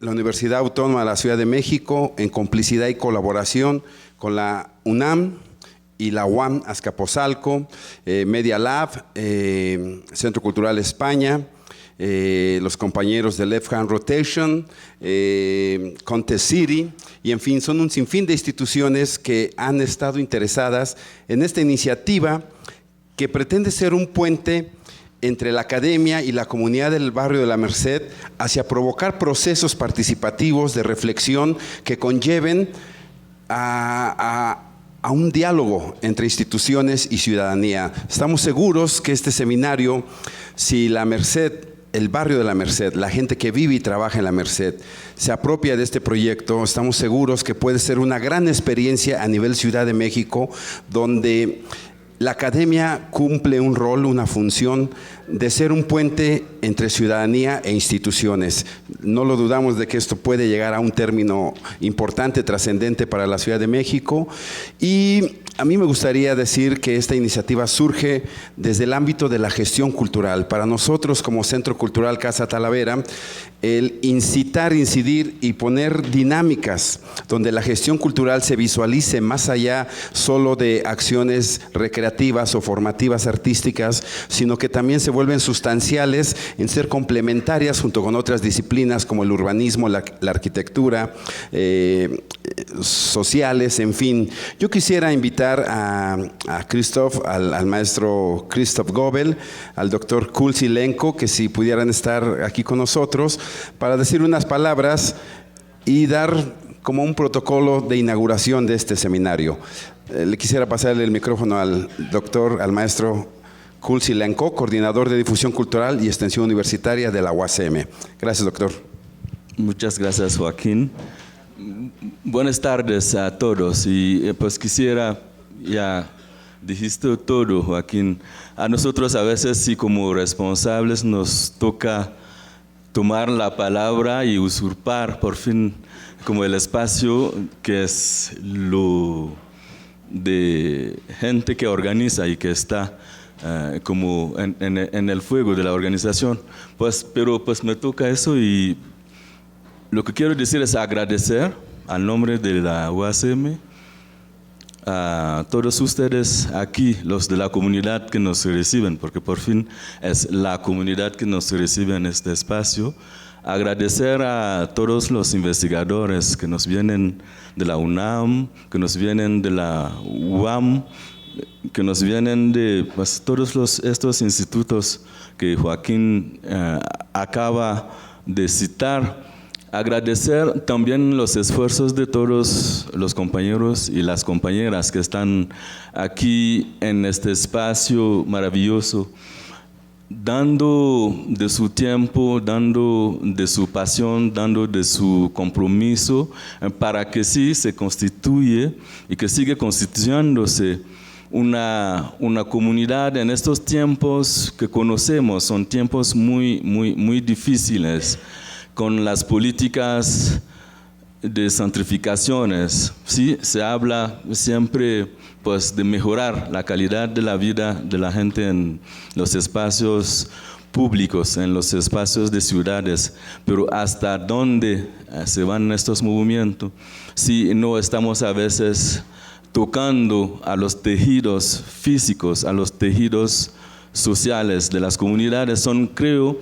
la Universidad Autónoma de la Ciudad de México, en complicidad y colaboración con la UNAM y la UAM Azcapotzalco, Media Lab, Centro Cultural España, los compañeros de Left Hand Rotation, Contest City, y en fin, son un sinfín de instituciones que han estado interesadas en esta iniciativa que pretende ser un puente entre la academia y la comunidad del barrio de la Merced hacia provocar procesos participativos de reflexión que conlleven a un diálogo entre instituciones y ciudadanía. Estamos seguros que este seminario, si la Merced, el barrio de la Merced, la gente que vive y trabaja en la Merced, se apropia de este proyecto, estamos seguros que puede ser una gran experiencia a nivel Ciudad de México, donde la academia cumple un rol, una función de ser un puente entre ciudadanía e instituciones. No lo dudamos de que esto puede llegar a un término importante, trascendente para la Ciudad de México. Y a mí me gustaría decir que esta iniciativa surge desde el ámbito de la gestión cultural. Para nosotros, como Centro Cultural Casa Talavera, el incitar, incidir y poner dinámicas donde la gestión cultural se visualice más allá solo de acciones recreativas o formativas artísticas, sino que también se vuelven sustanciales en ser complementarias junto con otras disciplinas como el urbanismo, la arquitectura, sociales, en fin. Yo quisiera invitar a Christoph, al maestro Christoph Gobel, al doctor Kulsilenko, que si pudieran estar aquí con nosotros, para decir unas palabras y dar como un protocolo de inauguración de este seminario. Le quisiera pasarle el micrófono al maestro Kulsilenko, coordinador de difusión cultural y extensión universitaria de la UASM. Gracias, doctor. Muchas gracias, Joaquín. Buenas tardes a todos y pues quisiera, ya dijiste todo, Joaquín, a nosotros a veces sí como responsables nos toca tomar la palabra y usurpar por fin como el espacio que es lo de gente que organiza y que está como en el fuego de la organización, pero me toca eso y lo que quiero decir es agradecer al nombre de la UASM a todos ustedes aquí, los de la comunidad que nos reciben, porque por fin es la comunidad que nos recibe en este espacio. Agradecer a todos los investigadores que nos vienen de la UNAM, que nos vienen de la UAM, que nos vienen de todos estos institutos que Joaquín acaba de citar. Agradecer también los esfuerzos de todos los compañeros y las compañeras que están aquí en este espacio maravilloso, dando de su tiempo, dando de su pasión, dando de su compromiso para que sí se constituye y que siga constituyéndose una comunidad en estos tiempos que conocemos. Son tiempos muy difíciles, con las políticas de gentrificaciones. Sí, se habla siempre de mejorar la calidad de la vida de la gente en los espacios públicos, en los espacios de ciudades, pero ¿hasta dónde se van estos movimientos si no estamos a veces tocando a los tejidos físicos, a los tejidos sociales de las comunidades? Son, creo,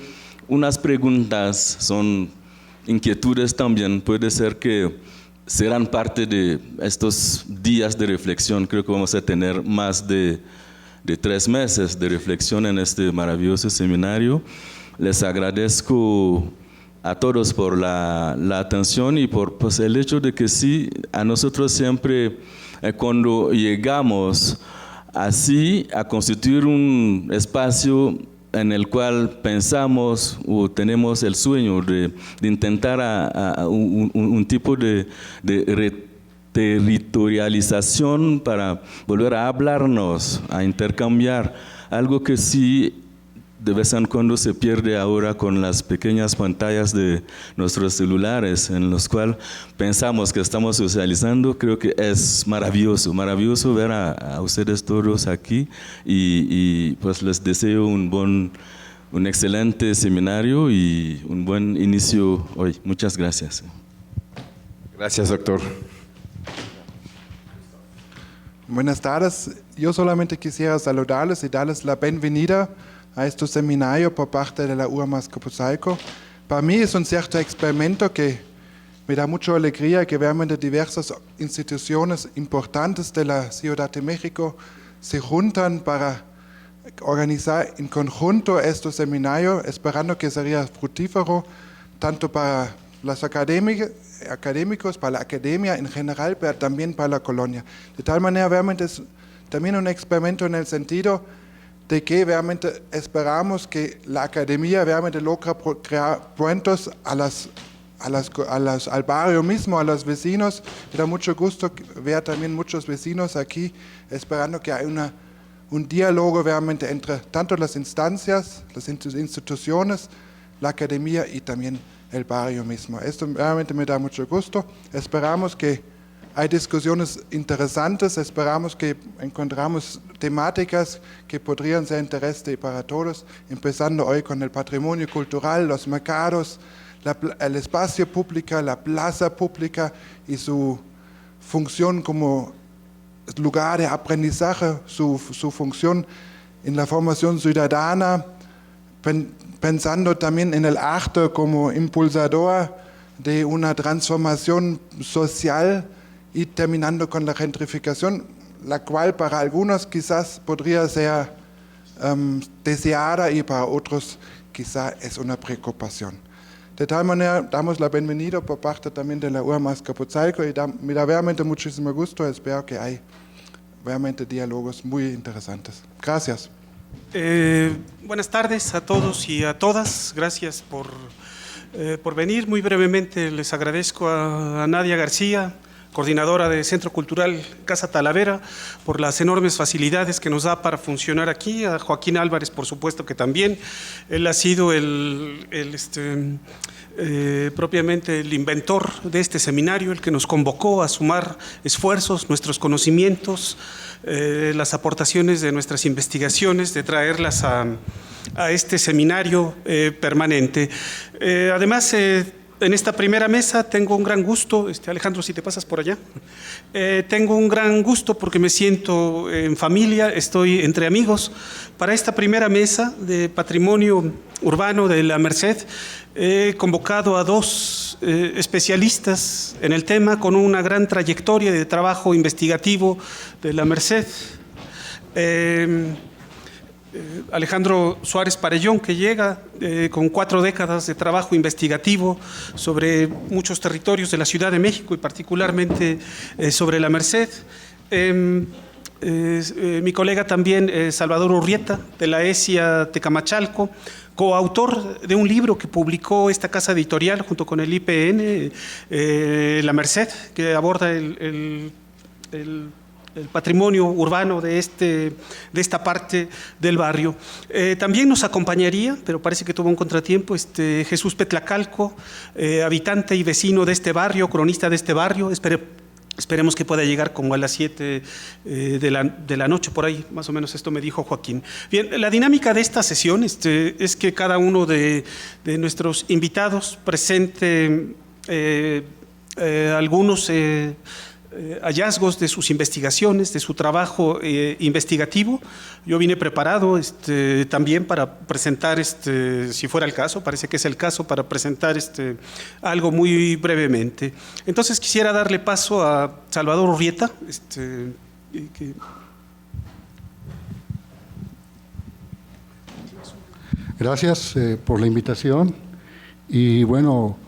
unas preguntas, son inquietudes también, puede ser que serán parte de estos días de reflexión. Creo que vamos a tener más de 3 meses de reflexión en este maravilloso seminario. Les agradezco a todos por la atención y por el hecho de que sí, a nosotros siempre cuando llegamos así a constituir un espacio en el cual pensamos o tenemos el sueño de intentar un tipo de reterritorialización para volver a hablarnos, a intercambiar, algo que sí de vez en cuando se pierde ahora con las pequeñas pantallas de nuestros celulares, en los cuales pensamos que estamos socializando. Creo que es maravilloso ver a ustedes todos aquí y pues les deseo un un excelente seminario y un buen inicio hoy. Muchas gracias. Gracias, doctor. Buenas tardes. Yo solamente quisiera saludarles y darles la bienvenida a este seminario por parte de la UAM Azcapotzalco. Para mí es un cierto experimento que me da mucha alegría que realmente diversas instituciones importantes de la Ciudad de México se juntan para organizar en conjunto este seminario, esperando que sería fructífero tanto para los académicos, para la academia en general, pero también para la colonia. De tal manera, realmente es también un experimento en el sentido de que realmente esperamos que la academia realmente logra crear puentes al barrio mismo, a los vecinos. Me da mucho gusto ver también muchos vecinos aquí, esperando que haya un diálogo realmente entre tanto las instancias, las instituciones, la academia y también el barrio mismo. Esto realmente me da mucho gusto. Esperamos que hay discusiones interesantes, esperamos que encontramos temáticas que podrían ser interesantes para todos, empezando hoy con el patrimonio cultural, los mercados, el espacio público, la plaza pública y su función como lugar de aprendizaje, su función en la formación ciudadana, pensando también en el arte como impulsador de una transformación social y terminando con la gentrificación, la cual para algunos quizás podría ser deseada y para otros quizás es una preocupación. De tal manera, damos la bienvenida por parte también de la UAM Azcapotzalco y me da realmente muchísimo gusto. Espero que hay realmente diálogos muy interesantes. Gracias. Buenas tardes a todos y a todas. Gracias por venir. Muy brevemente les agradezco a Nadia García, coordinadora del Centro Cultural Casa Talavera, por las enormes facilidades que nos da para funcionar aquí. A Joaquín Álvarez, por supuesto que también. Él ha sido propiamente el inventor de este seminario, el que nos convocó a sumar esfuerzos, nuestros conocimientos, las aportaciones de nuestras investigaciones, de traerlas a este seminario permanente. Además, en esta primera mesa tengo un gran gusto, Alejandro, si te pasas por allá, tengo un gran gusto porque me siento en familia, estoy entre amigos. Para esta primera mesa de patrimonio urbano de la Merced, he convocado a dos especialistas en el tema con una gran trayectoria de trabajo investigativo de la Merced. Alejandro Suárez Parellón, que llega con 4 décadas de trabajo investigativo sobre muchos territorios de la Ciudad de México y particularmente sobre la Merced. Mi colega también, Salvador Urrieta, de la ESIA Tecamachalco, coautor de un libro que publicó esta casa editorial junto con el IPN, La Merced, que aborda el patrimonio urbano de esta parte del barrio. También nos acompañaría, pero parece que tuvo un contratiempo, Jesús Petlacalco, habitante y vecino de este barrio, cronista de este barrio. Esperemos que pueda llegar como a las 7 de la noche, por ahí, más o menos esto me dijo Joaquín. Bien, la dinámica de esta sesión es que cada uno de nuestros invitados presente algunos hallazgos de sus investigaciones, de su trabajo investigativo. Yo vine preparado también para presentar, si fuera el caso, parece que es el caso, para presentar algo muy brevemente. Entonces quisiera darle paso a Salvador Urrieta. Gracias por la invitación. Y bueno,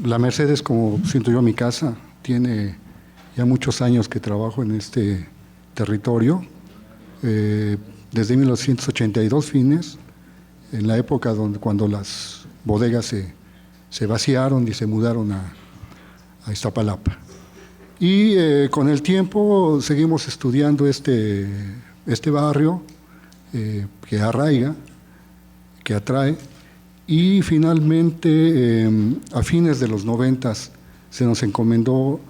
la Merced es, como siento yo, mi casa. Tiene ya muchos años que trabajo en este territorio, desde 1982 fines, en la época cuando las bodegas se vaciaron y se mudaron a Iztapalapa. Y con el tiempo seguimos estudiando este barrio que arraiga, que atrae, y finalmente a fines de los 90 se nos encomendó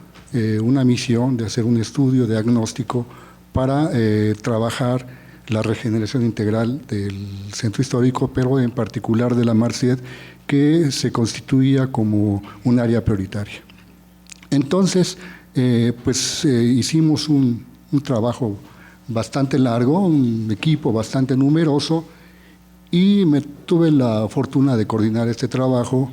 una misión de hacer un estudio diagnóstico para trabajar la regeneración integral del centro histórico, pero en particular de la Merced, que se constituía como un área prioritaria. Entonces, hicimos un trabajo bastante largo, un equipo bastante numeroso, y me tuve la fortuna de coordinar este trabajo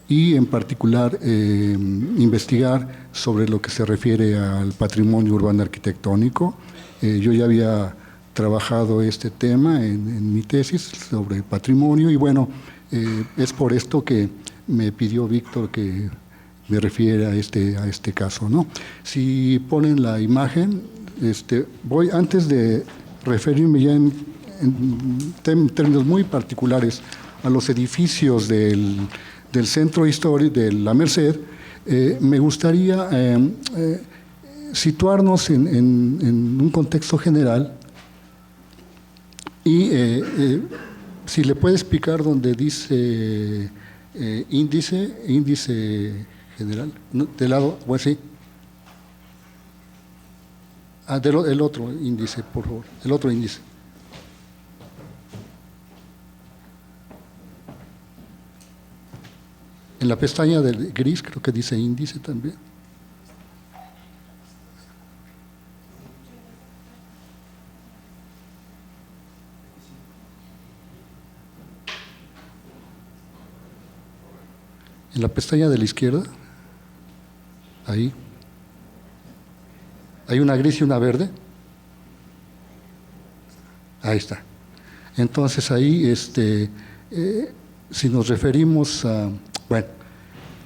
y en particular investigar sobre lo que se refiere al patrimonio urbano arquitectónico. Yo ya había trabajado este tema en mi tesis sobre patrimonio y bueno, es por esto que me pidió Víctor que me refiera a este caso, ¿no? Si ponen la imagen, voy antes de referirme ya en términos muy particulares a los edificios del centro histórico de la Merced, me gustaría situarnos en un contexto general y si le puedes picar donde dice índice general, ¿no? De lado, bueno, sí. El otro índice, por favor, el otro índice. En la pestaña del gris creo que dice índice también. En la pestaña de la izquierda, ahí, hay una gris y una verde. Ahí está. Entonces ahí, si nos referimos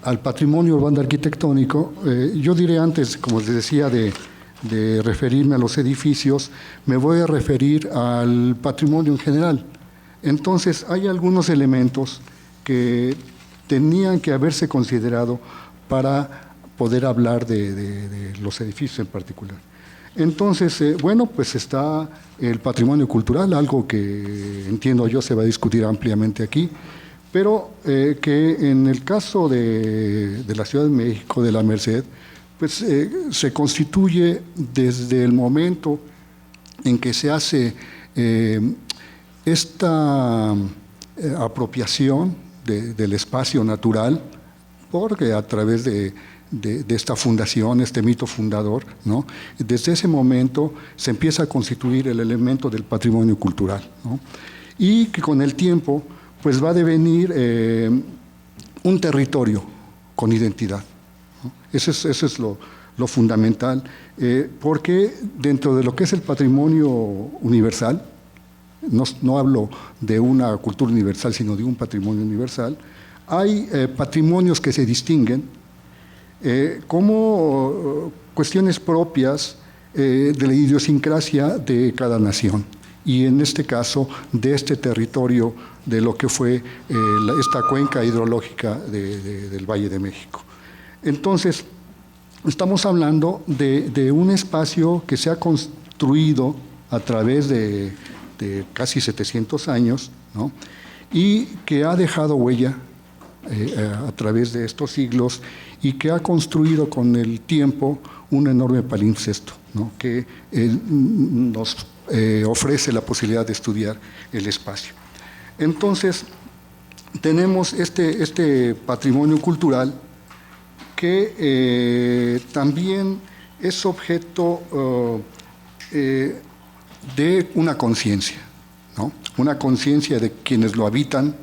al patrimonio urbano arquitectónico, yo diré antes, como les decía, de referirme a los edificios, me voy a referir al patrimonio en general. Entonces, hay algunos elementos que tenían que haberse considerado para poder hablar de los edificios en particular. Entonces, pues está el patrimonio cultural, algo que entiendo yo se va a discutir ampliamente aquí, pero que en el caso de la Ciudad de México, de la Merced, pues se constituye desde el momento en que se hace esta apropiación del espacio natural, porque a través de esta fundación, este mito fundador, ¿no? Desde ese momento se empieza a constituir el elemento del patrimonio cultural, ¿no? Y que con el tiempo pues va a devenir un territorio con identidad, ¿no? Eso es lo fundamental, porque dentro de lo que es el patrimonio universal, no hablo de una cultura universal, sino de un patrimonio universal, hay patrimonios que se distinguen como cuestiones propias de la idiosincrasia de cada nación, y en este caso de este territorio de lo que fue esta cuenca hidrológica del Valle de México. Entonces, estamos hablando de un espacio que se ha construido a través de casi 700 años, ¿no? Y que ha dejado huella a través de estos siglos y que ha construido con el tiempo un enorme palimpsesto, ¿no? Que nos ofrece la posibilidad de estudiar el espacio. Entonces, tenemos este patrimonio cultural que también es objeto de una conciencia, ¿no? Una conciencia de quienes lo habitan,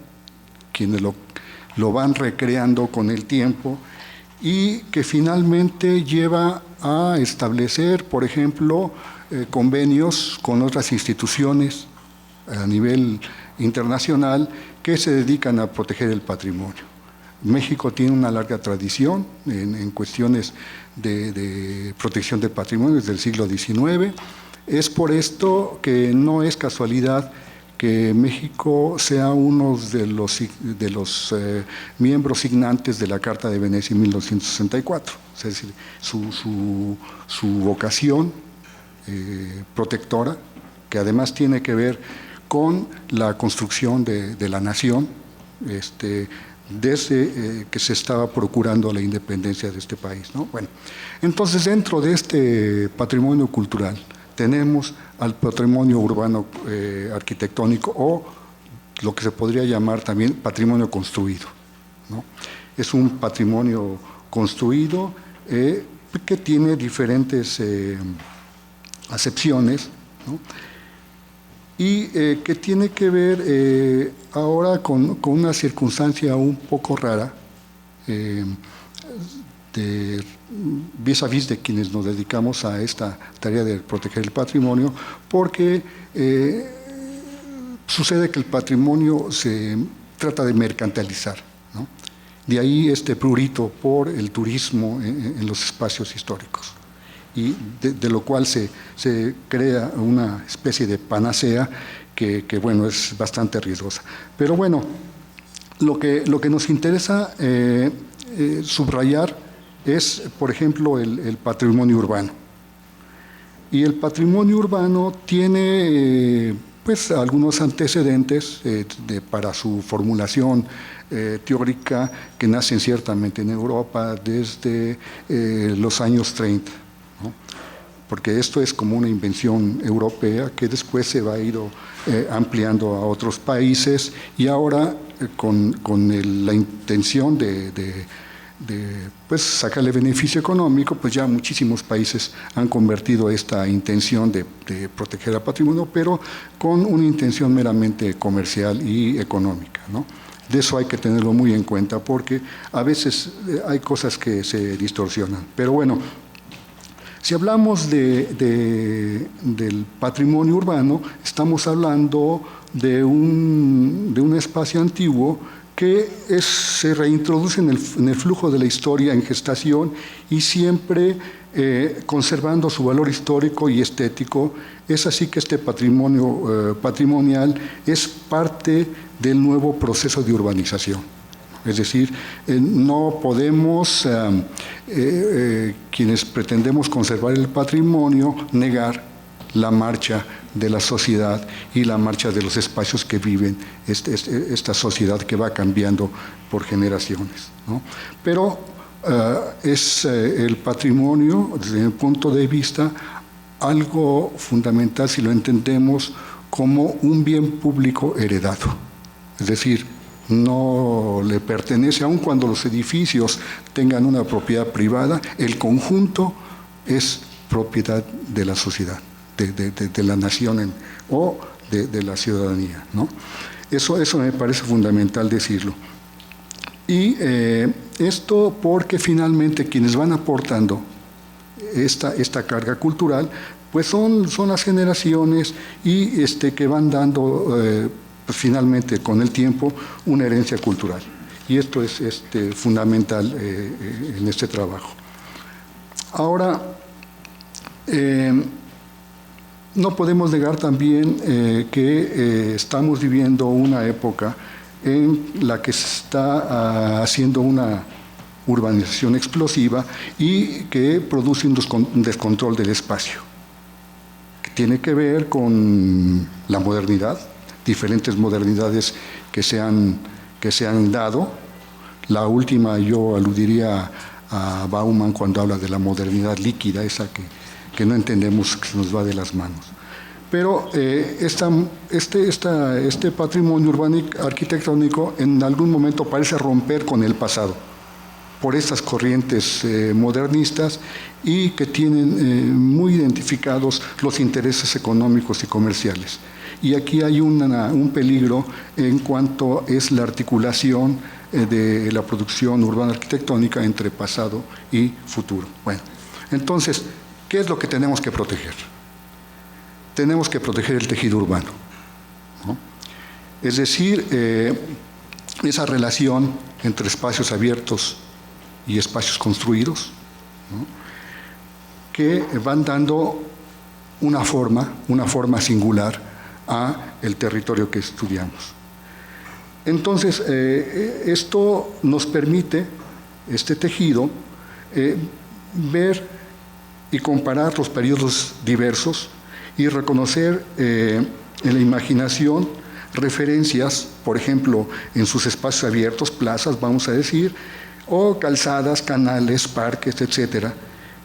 quienes lo van recreando con el tiempo y que finalmente lleva a establecer, por ejemplo, convenios con otras instituciones a nivel internacional que se dedican a proteger el patrimonio. México tiene una larga tradición en cuestiones de protección del patrimonio desde el siglo XIX. Es por esto que no es casualidad que México sea uno de los miembros signantes de la Carta de Venecia en 1964. Es decir, su vocación protectora, que además tiene que ver con la construcción de la nación, desde que se estaba procurando la independencia de este país, ¿no? Bueno, entonces dentro de este patrimonio cultural tenemos al patrimonio urbano arquitectónico, o lo que se podría llamar también patrimonio construido, ¿no? Es un patrimonio construido que tiene diferentes acepciones, ¿no? Y que tiene que ver ahora con una circunstancia un poco rara, vis a vis de quienes nos dedicamos a esta tarea de proteger el patrimonio, porque sucede que el patrimonio se trata de mercantilizar, ¿no? De ahí este prurito por el turismo en los espacios históricos, y de lo cual se crea una especie de panacea que bueno, es bastante riesgosa. Pero bueno, lo que nos interesa subrayar es, por ejemplo, el patrimonio urbano. Y el patrimonio urbano tiene pues algunos antecedentes para su formulación teórica, que nacen ciertamente en Europa desde los años 30, ¿no? Porque esto es como una invención europea que después se va a ir ampliando a otros países, y ahora con la intención de pues sacarle beneficio económico, pues ya muchísimos países han convertido esta intención de proteger el patrimonio, pero con una intención meramente comercial y económica, ¿no? De eso hay que tenerlo muy en cuenta, porque a veces hay cosas que se distorsionan. Pero bueno, si hablamos del patrimonio urbano, estamos hablando de un espacio antiguo que se reintroduce en el flujo de la historia en gestación, y siempre conservando su valor histórico y estético. Es así que este patrimonio patrimonial es parte del nuevo proceso de urbanización. Es decir, no podemos, quienes pretendemos conservar el patrimonio, negar la marcha de la sociedad y la marcha de los espacios que viven esta sociedad que va cambiando por generaciones, ¿no? Pero es el patrimonio, desde mi punto de vista, algo fundamental si lo entendemos como un bien público heredado. Es decir, no le pertenece, aun cuando los edificios tengan una propiedad privada, el conjunto es propiedad de la sociedad, de la nación o de la ciudadanía, ¿no? Eso me parece fundamental decirlo. Y esto porque finalmente quienes van aportando esta carga cultural, pues son las generaciones, y que van dando pues finalmente con el tiempo una herencia cultural. Y esto es fundamental en este trabajo. Ahora, no podemos negar también que estamos viviendo una época en la que se está haciendo una urbanización explosiva y que produce un descontrol del espacio, que tiene que ver con la modernidad, diferentes modernidades que se han dado. La última, yo aludiría a Bauman cuando habla de la modernidad líquida, esa que no entendemos, que se nos va de las manos. Pero este patrimonio urbano arquitectónico en algún momento parece romper con el pasado por estas corrientes modernistas, y que tienen muy identificados los intereses económicos y comerciales. Y aquí hay un peligro en cuanto es la articulación de la producción urbana arquitectónica entre pasado y futuro. Bueno, entonces, ¿qué es lo que tenemos que proteger? Tenemos que proteger el tejido urbano, ¿no? Es decir, esa relación entre espacios abiertos y espacios construidos, ¿no?, que van dando una forma singular a el territorio que estudiamos. Entonces, esto nos permite, este tejido, ver y comparar los periodos diversos y reconocer en la imaginación referencias, por ejemplo, en sus espacios abiertos, plazas, vamos a decir, o calzadas, canales, parques, etcétera,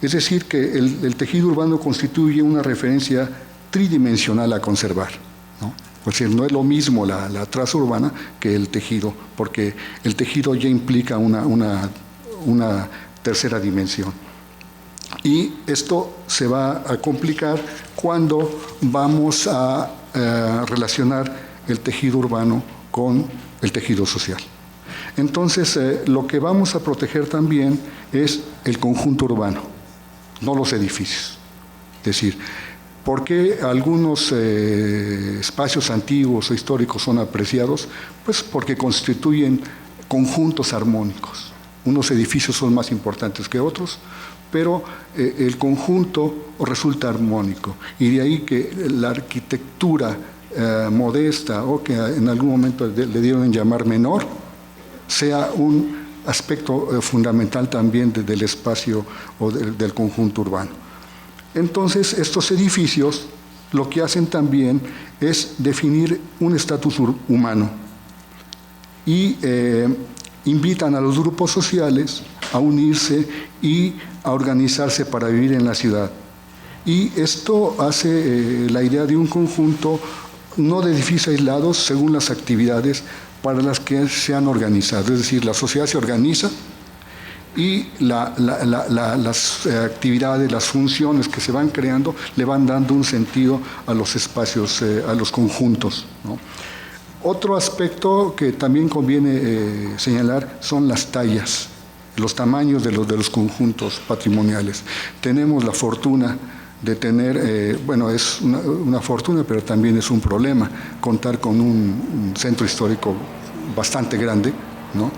Es decir, que el tejido urbano constituye una referencia tridimensional a conservar, ¿no? Es decir, no es lo mismo la traza urbana que el tejido, porque el tejido ya implica una tercera dimensión. Y esto se va a complicar cuando vamos a relacionar el tejido urbano con el tejido social. Entonces, lo que vamos a proteger también es el conjunto urbano, no los edificios. Es decir, ¿por qué algunos espacios antiguos o históricos son apreciados? Pues porque constituyen conjuntos armónicos. Unos edificios son más importantes que otros, pero el conjunto resulta armónico. Y de ahí que la arquitectura modesta, o que en algún momento le dieron en llamar menor, sea un aspecto fundamental también del espacio o del conjunto urbano. Entonces, estos edificios lo que hacen también es definir un estatus humano y invitan a los grupos sociales a unirse y a organizarse para vivir en la ciudad. Y esto hace la idea de un conjunto no de edificios aislados según las actividades para las que se han organizado. Es decir, la sociedad se organiza y las actividades, las funciones que se van creando le van dando un sentido a los espacios, a los conjuntos, ¿no? Otro aspecto que también conviene señalar son las tallas, los tamaños de los conjuntos patrimoniales. Tenemos la fortuna de tener, bueno, es una fortuna, pero también es un problema contar con un centro histórico bastante grande, ¿no?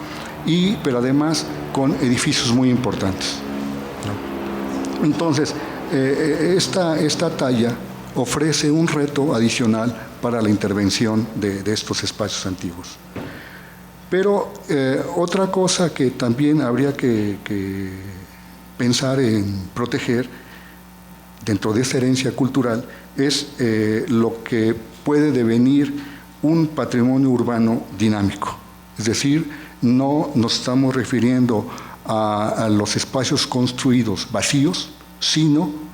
Pero además con edificios muy importantes, ¿no? Entonces, esta talla ofrece un reto adicional para la intervención de estos espacios antiguos. Pero otra cosa que también habría que pensar en proteger dentro de esta herencia cultural es lo que puede devenir un patrimonio urbano dinámico. Es decir, no nos estamos refiriendo a los espacios construidos vacíos, sino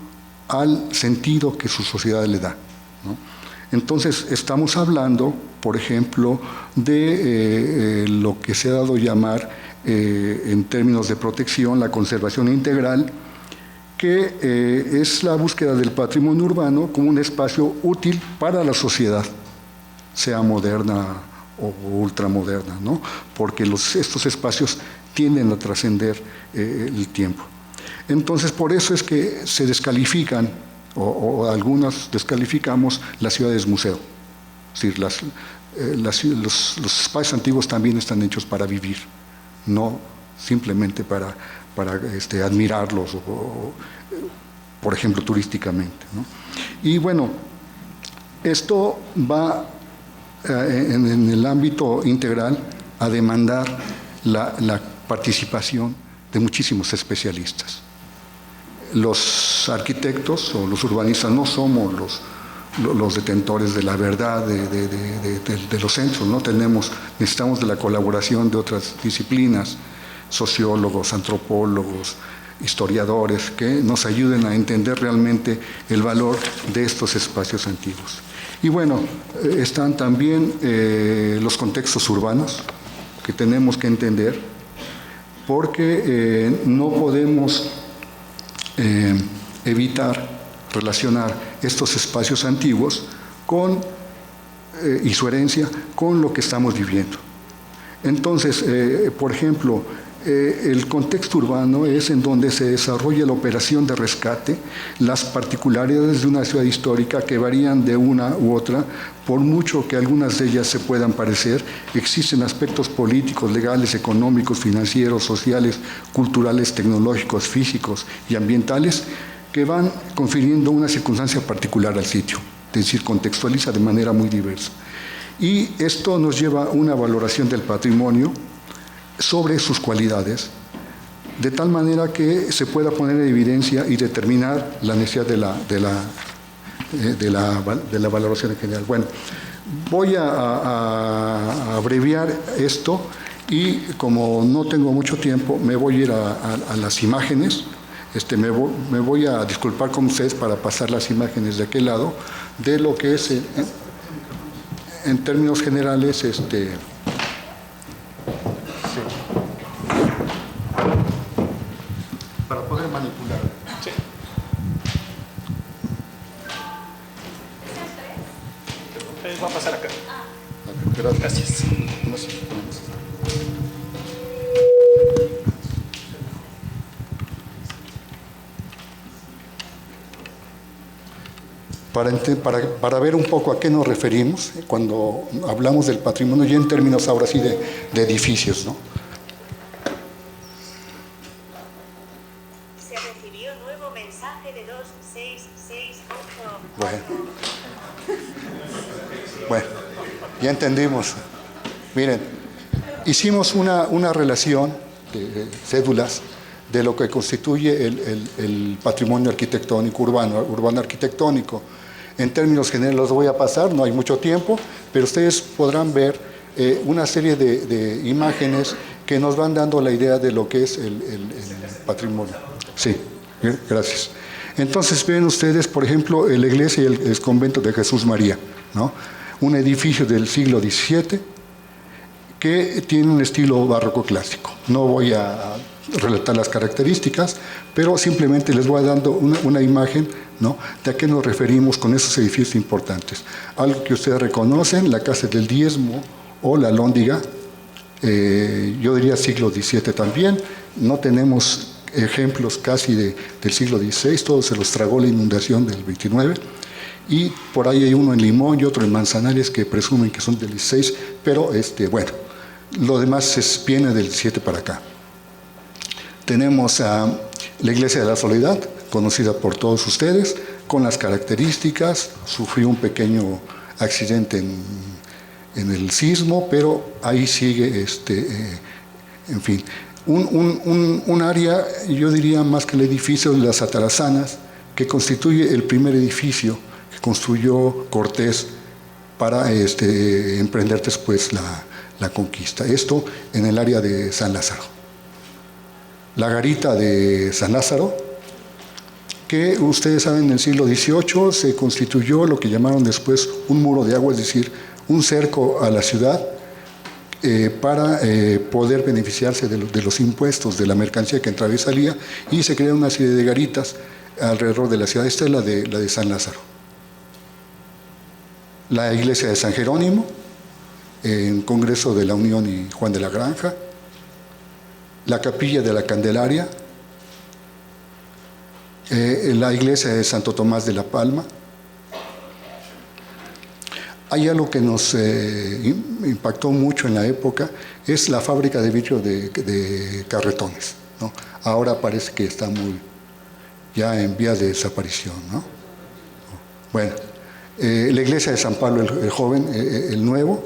al sentido que su sociedad le da, ¿no? Entonces, estamos hablando, por ejemplo, de lo que se ha dado a llamar, en términos de protección, la conservación integral, que es la búsqueda del patrimonio urbano como un espacio útil para la sociedad, sea moderna o ultramoderna, ¿no? Porque estos espacios tienden a trascender el tiempo. Entonces, por eso es que se descalifican, o algunos descalificamos las ciudades museo. Es decir, los espacios antiguos también están hechos para vivir, no simplemente para admirarlos, por ejemplo, turísticamente, ¿no? Y bueno, esto va en el ámbito integral a demandar la participación de muchísimos especialistas. Los arquitectos o los urbanistas no somos los detentores de la verdad de los centros, ¿no? Necesitamos de la colaboración de otras disciplinas, sociólogos, antropólogos, historiadores, que nos ayuden a entender realmente el valor de estos espacios antiguos. Y bueno, están también los contextos urbanos que tenemos que entender, porque no podemos evitar relacionar estos espacios antiguos y su herencia con lo que estamos viviendo. Entonces, por ejemplo, el contexto urbano es en donde se desarrolla la operación de rescate, las particularidades de una ciudad histórica que varían de una u otra, por mucho que algunas de ellas se puedan parecer. Existen aspectos políticos, legales, económicos, financieros, sociales, culturales, tecnológicos, físicos y ambientales que van confiriendo una circunstancia particular al sitio, es decir, contextualiza de manera muy diversa. Y esto nos lleva a una valoración del patrimonio sobre sus cualidades, de tal manera que se pueda poner en evidencia y determinar la necesidad de la valoración en general. Bueno, voy a abreviar esto y como no tengo mucho tiempo, me voy a ir a las imágenes. Me voy a disculpar con ustedes para pasar las imágenes de aquel lado, de lo que es, en términos generales, para poder manipular. Sí. Va a pasar acá. Gracias. Para ver un poco a qué nos referimos cuando hablamos del patrimonio, ya en términos ahora sí de edificios, ¿no? Se recibió nuevo mensaje de 2668. Bueno, ya entendimos. Miren, hicimos una relación de cédulas de lo que constituye el patrimonio arquitectónico urbano arquitectónico. En términos generales los voy a pasar, no hay mucho tiempo, pero ustedes podrán ver una serie de imágenes que nos van dando la idea de lo que es el patrimonio. Sí, gracias. Entonces ven ustedes, por ejemplo, la iglesia y el convento de Jesús María, ¿no? Un edificio del siglo XVII que tiene un estilo barroco clásico. No voy a relatar las características, pero simplemente les voy dando una imagen, ¿no?, de a qué nos referimos con esos edificios importantes. Algo que ustedes reconocen, la Casa del Diezmo o la Alhóndiga, yo diría siglo XVII también. No tenemos ejemplos casi del siglo XVI, todos se los tragó la inundación del 29, y por ahí hay uno en Limón y otro en Manzanares que presumen que son del 16, pero bueno, lo demás viene del 7 para acá. Tenemos a la Iglesia de la Soledad, conocida por todos ustedes, con las características. Sufrió un pequeño accidente en el sismo, pero ahí sigue, en fin. Un área, yo diría más que el edificio de las Atarazanas, que constituye el primer edificio que construyó Cortés para emprender después la conquista. Esto en el área de San Lázaro. La garita de San Lázaro, que ustedes saben, en el siglo XVIII se constituyó lo que llamaron después un muro de agua, es decir, un cerco a la ciudad para poder beneficiarse de los impuestos de la mercancía que entraba y salía, y se creó una serie de garitas alrededor de la ciudad. Esta es la de San Lázaro. La iglesia de San Jerónimo, en Congreso de la Unión y Juan de la Granja. La capilla de la Candelaria, la iglesia de Santo Tomás de la Palma. Hay algo que nos impactó mucho en la época, es la fábrica de vidrio de carretones, ¿no? Ahora parece que está ya en vías de desaparición, ¿no? Bueno, la iglesia de San Pablo el Joven, el Nuevo,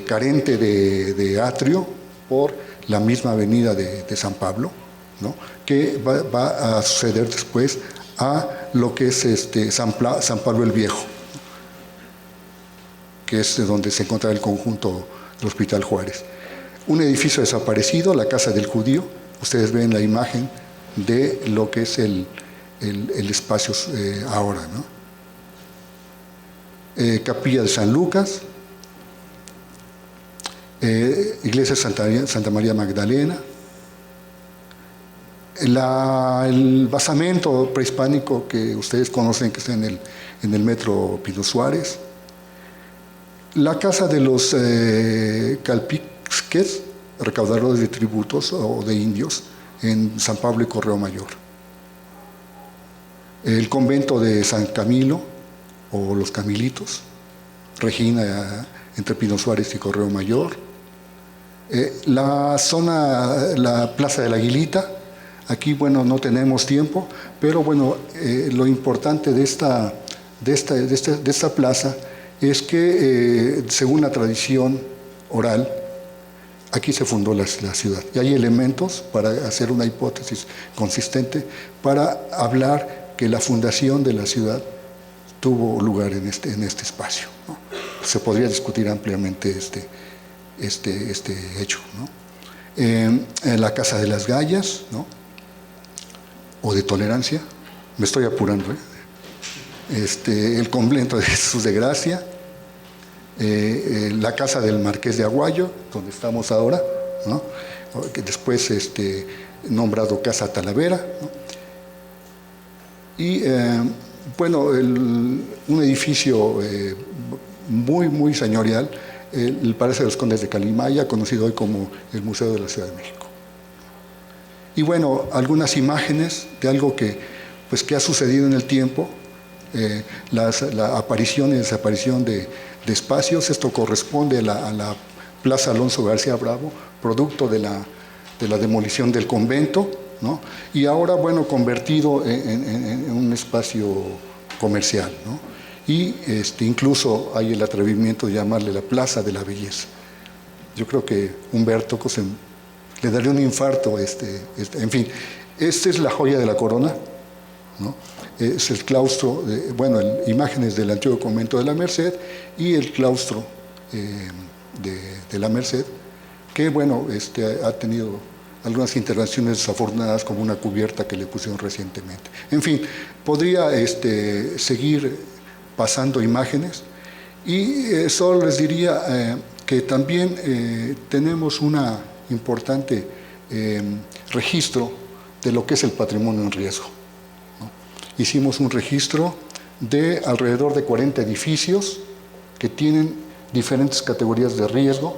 carente de atrio por la misma avenida de San Pablo, ¿no?, que va a suceder después a lo que es San Pablo el Viejo, que es donde se encontraba el conjunto del Hospital Juárez. Un edificio desaparecido, la Casa del Judío. Ustedes ven la imagen de lo que es el espacio ahora, ¿no? Capilla de San Lucas, iglesia de Santa María Magdalena, el basamento prehispánico que ustedes conocen, que está en el metro Pino Suárez, la casa de los calpiques, recaudadores de tributos o de indios, en San Pablo y Correo Mayor, el convento de San Camilo o los Camilitos, Regina, entre Pino Suárez y Correo Mayor, la Plaza de la Aguilita. Aquí, bueno, no tenemos tiempo, pero bueno, lo importante de esta plaza es que, según la tradición oral, aquí se fundó la ciudad. Y hay elementos para hacer una hipótesis consistente para hablar que la fundación de la ciudad tuvo lugar en este espacio, ¿no? Se podría discutir ampliamente este hecho, ¿no? En la Casa de las Gallas, ¿no? o de tolerancia, me estoy apurando, el convento de Jesús de Gracia, la casa del Marqués de Aguayo, donde estamos ahora, ¿no? Que después nombrado Casa Talavera, ¿no? Y bueno, un edificio muy señorial, el Palacio de los Condes de Calimaya, conocido hoy como el Museo de la Ciudad de México. Y bueno, algunas imágenes de algo que ha sucedido en el tiempo, la aparición y desaparición de espacios. Esto corresponde a la Plaza Alonso García Bravo, producto de la demolición del convento, ¿no? Y ahora, bueno, convertido en un espacio comercial, ¿no? Y incluso hay el atrevimiento de llamarle la Plaza de la Belleza. Yo creo que Humberto le daría un infarto. En fin, esta es la joya de la corona, ¿no? Es el claustro, imágenes del antiguo convento de la Merced y el claustro de la Merced, que bueno, ha tenido algunas intervenciones desafortunadas, como una cubierta que le pusieron recientemente. En fin, podría seguir pasando imágenes, y solo les diría que también tenemos una importante registro de lo que es el patrimonio en riesgo. Hicimos un registro de alrededor de 40 edificios que tienen diferentes categorías de riesgo,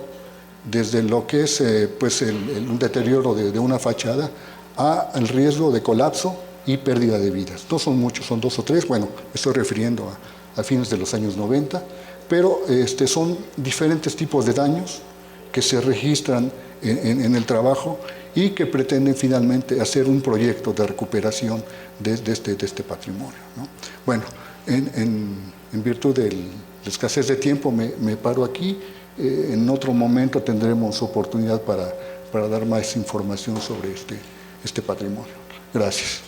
desde lo que es un deterioro de una fachada al riesgo de colapso y pérdida de vidas. No son muchos, son 2 o 3, bueno, me estoy refiriendo a fines de los años 90, pero son diferentes tipos de daños que se registran en el trabajo y que pretenden finalmente hacer un proyecto de recuperación de este patrimonio, ¿no? Bueno, en virtud de la escasez de tiempo me paro aquí. En otro momento tendremos oportunidad para dar más información sobre este patrimonio. Gracias.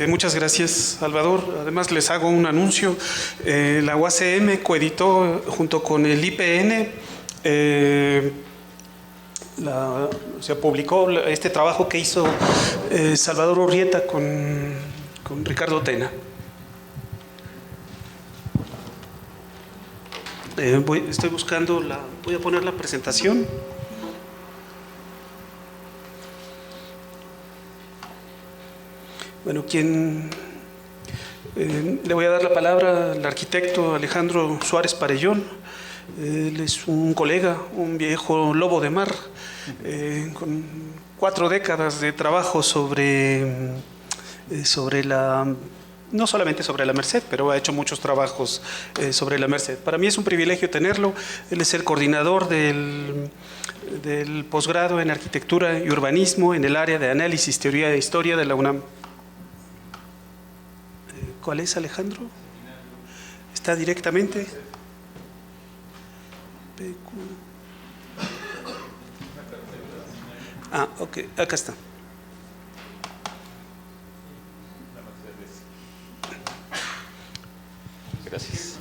Muchas gracias, Salvador. Además, les hago un anuncio. La UACM coeditó junto con el IPN, se publicó este trabajo que hizo Salvador Urrieta con Ricardo Tena. Estoy buscando voy a poner la presentación. Bueno, le voy a dar la palabra al arquitecto Alejandro Suárez Parellón. Él es un colega, un viejo lobo de mar, con 4 décadas de trabajo no solamente sobre la Merced, pero ha hecho muchos trabajos sobre la Merced. Para mí es un privilegio tenerlo. Él es el coordinador del posgrado en Arquitectura y Urbanismo en el área de Análisis, Teoría e Historia de la UNAM. ¿Cuál es, Alejandro? ¿Está directamente? Ok, acá está. Gracias.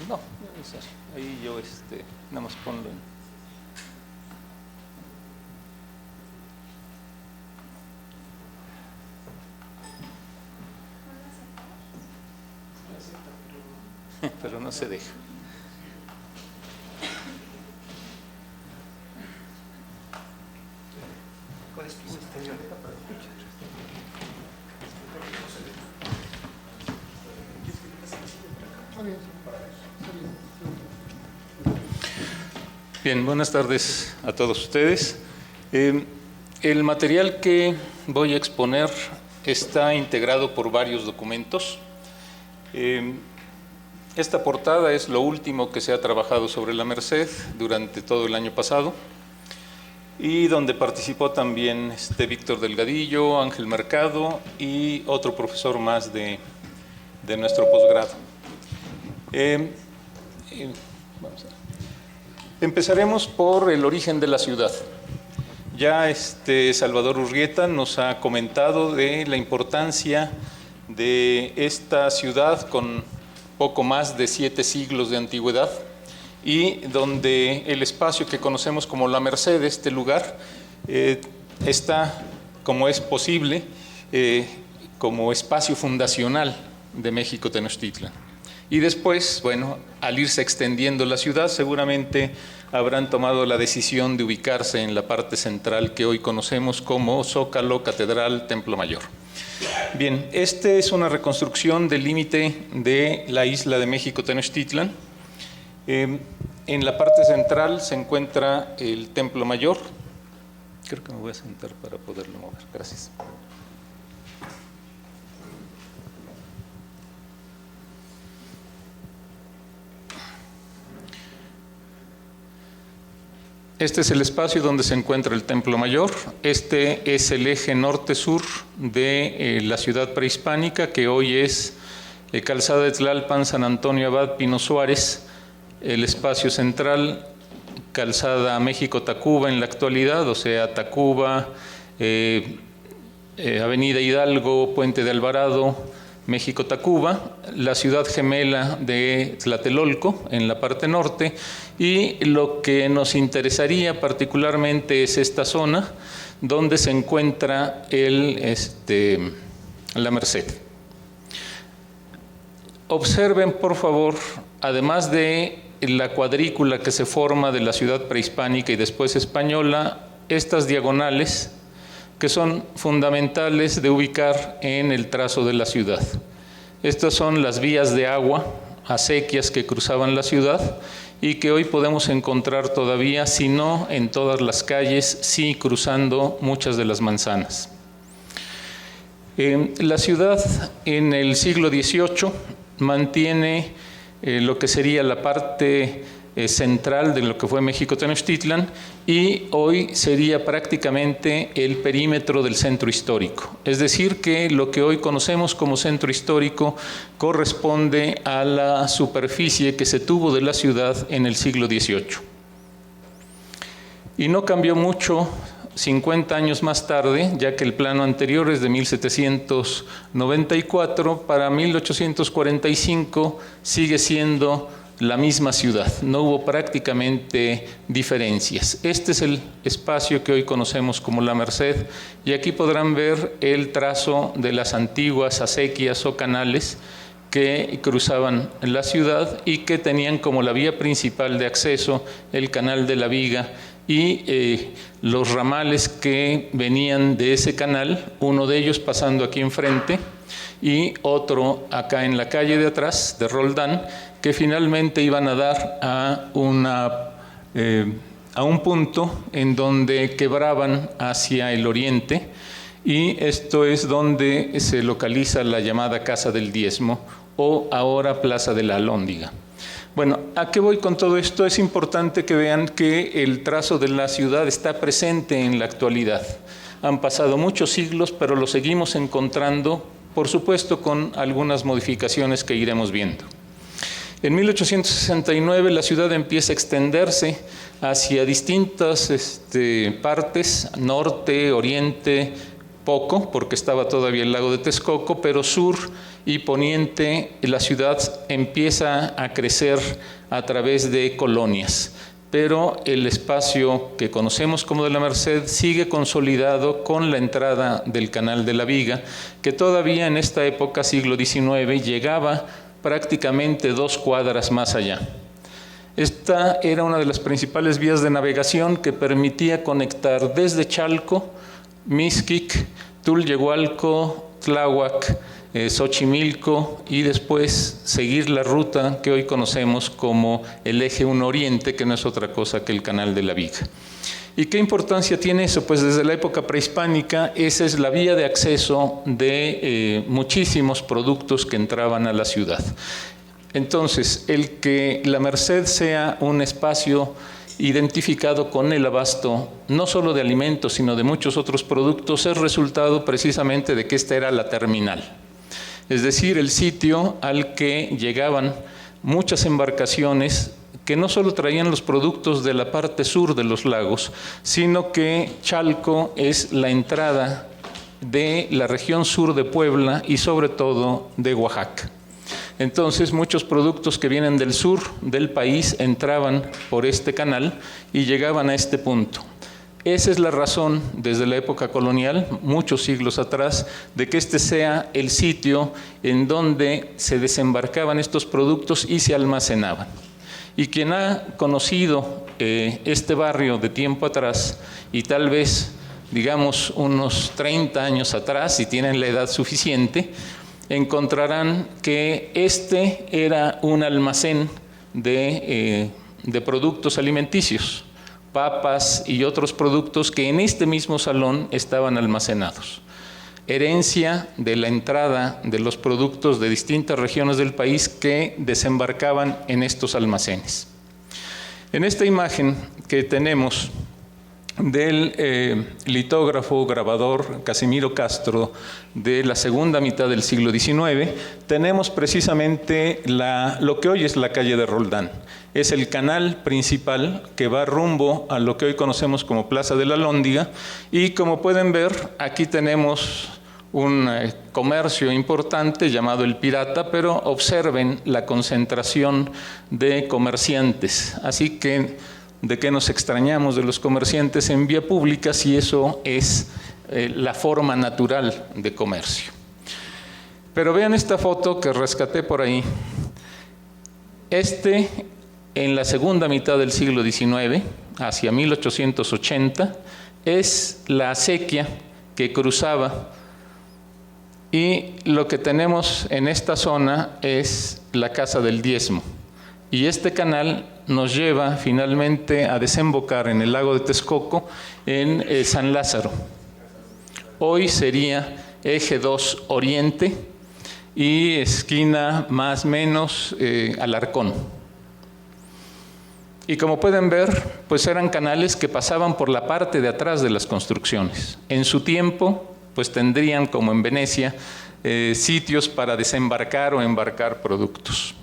No, ahí yo nada más ponlo en... pero no se deja. ¿Cuál es tu Bien, buenas tardes a todos ustedes. El material que voy a exponer está integrado por varios documentos. Esta portada es lo último que se ha trabajado sobre la Merced durante todo el año pasado, y donde participó también Víctor Delgadillo, Ángel Mercado y otro profesor más de nuestro posgrado. Empezaremos por el origen de la ciudad. Ya Salvador Urrieta nos ha comentado de la importancia de esta ciudad con poco más de 7 siglos de antigüedad, y donde el espacio que conocemos como La Merced, este lugar, está, como es posible, como espacio fundacional de México Tenochtitlan. Y después, bueno, al irse extendiendo la ciudad, seguramente habrán tomado la decisión de ubicarse en la parte central que hoy conocemos como Zócalo, Catedral, Templo Mayor. Bien, esta es una reconstrucción del límite de la isla de México Tenochtitlan. En la parte central se encuentra el Templo Mayor. Creo que me voy a sentar para poderlo mover. Gracias. Este es el espacio donde se encuentra el Templo Mayor. Este es el eje norte-sur de la ciudad prehispánica, que hoy es Calzada de Tlalpan, San Antonio Abad, Pino Suárez. El espacio central, Calzada México-Tacuba en la actualidad, o sea, Tacuba, Avenida Hidalgo, Puente de Alvarado, México-Tacuba, la ciudad gemela de Tlatelolco en la parte norte, y lo que nos interesaría particularmente es esta zona donde se encuentra la Merced. Observen, por favor, además de la cuadrícula que se forma de la ciudad prehispánica y después española, estas diagonales que son fundamentales de ubicar en el trazo de la ciudad. Estas son las vías de agua, acequias que cruzaban la ciudad y que hoy podemos encontrar todavía, si no en todas las calles, sí cruzando muchas de las manzanas. La ciudad en el siglo XVIII mantiene lo que sería la parte central de lo que fue México Tenochtitlan, y hoy sería prácticamente el perímetro del centro histórico. Es decir, que lo que hoy conocemos como centro histórico corresponde a la superficie que se tuvo de la ciudad en el siglo XVIII. Y no cambió mucho 50 años más tarde, ya que el plano anterior es de 1794, para 1845 sigue siendo la misma ciudad, no hubo prácticamente diferencias. Este es el espacio que hoy conocemos como La Merced, y aquí podrán ver el trazo de las antiguas acequias o canales que cruzaban la ciudad y que tenían como la vía principal de acceso el Canal de la Viga y los ramales que venían de ese canal, uno de ellos pasando aquí enfrente y otro acá en la calle de atrás de Roldán, que finalmente iban a dar a un punto en donde quebraban hacia el oriente, y esto es donde se localiza la llamada Casa del Diezmo, o ahora Plaza de la Alhóndiga. Bueno, ¿a qué voy con todo esto? Es importante que vean que el trazo de la ciudad está presente en la actualidad. Han pasado muchos siglos, pero lo seguimos encontrando, por supuesto, con algunas modificaciones que iremos viendo. En 1869 la ciudad empieza a extenderse hacia distintas partes, norte, oriente, poco, porque estaba todavía el lago de Texcoco, pero sur y poniente, la ciudad empieza a crecer a través de colonias. Pero el espacio que conocemos como de la Merced sigue consolidado con la entrada del Canal de la Viga, que todavía en esta época, siglo XIX, llegaba prácticamente 2 cuadras más allá. Esta era una de las principales vías de navegación que permitía conectar desde Chalco, Mixquic, Tulyehualco, Tláhuac, Xochimilco, y después seguir la ruta que hoy conocemos como el Eje 1 Oriente, que no es otra cosa que el Canal de la Viga. ¿Y qué importancia tiene eso? Pues desde la época prehispánica esa es la vía de acceso de muchísimos productos que entraban a la ciudad. Entonces, el que la Merced sea un espacio identificado con el abasto no solo de alimentos, sino de muchos otros productos, es resultado precisamente de que esta era la terminal. Es decir, el sitio al que llegaban muchas embarcaciones que no solo traían los productos de la parte sur de los lagos, sino que Chalco es la entrada de la región sur de Puebla y sobre todo de Oaxaca. Entonces muchos productos que vienen del sur del país entraban por este canal y llegaban a este punto. Esa es la razón, desde la época colonial, muchos siglos atrás, de que este sea el sitio en donde se desembarcaban estos productos y se almacenaban. Y quien ha conocido este barrio de tiempo atrás, y tal vez, digamos, unos 30 años atrás, si tienen la edad suficiente, encontrarán que este era un almacén de productos alimenticios, papas y otros productos que en este mismo salón estaban almacenados. Herencia de la entrada de los productos de distintas regiones del país que desembarcaban en estos almacenes. En esta imagen que tenemos del litógrafo, grabador Casimiro Castro de la segunda mitad del siglo XIX, tenemos precisamente lo que hoy es la calle de Roldán. Es el canal principal que va rumbo a lo que hoy conocemos como Plaza de la Alhóndiga, y como pueden ver, aquí tenemos un comercio importante llamado El Pirata, pero observen la concentración de comerciantes. Así que, ¿de qué nos extrañamos de los comerciantes en vía pública si eso es la forma natural de comercio? Pero vean esta foto que rescaté por ahí. En la segunda mitad del siglo XIX, hacia 1880, es la acequia que cruzaba, y lo que tenemos en esta zona es la Casa del Diezmo. Y este canal nos lleva finalmente a desembocar en el lago de Texcoco en San Lázaro. Hoy sería eje 2 Oriente y esquina más o menos Alarcón. Y como pueden ver, pues eran canales que pasaban por la parte de atrás de las construcciones. En su tiempo, pues tendrían, como en Venecia, sitios para desembarcar o embarcar productos.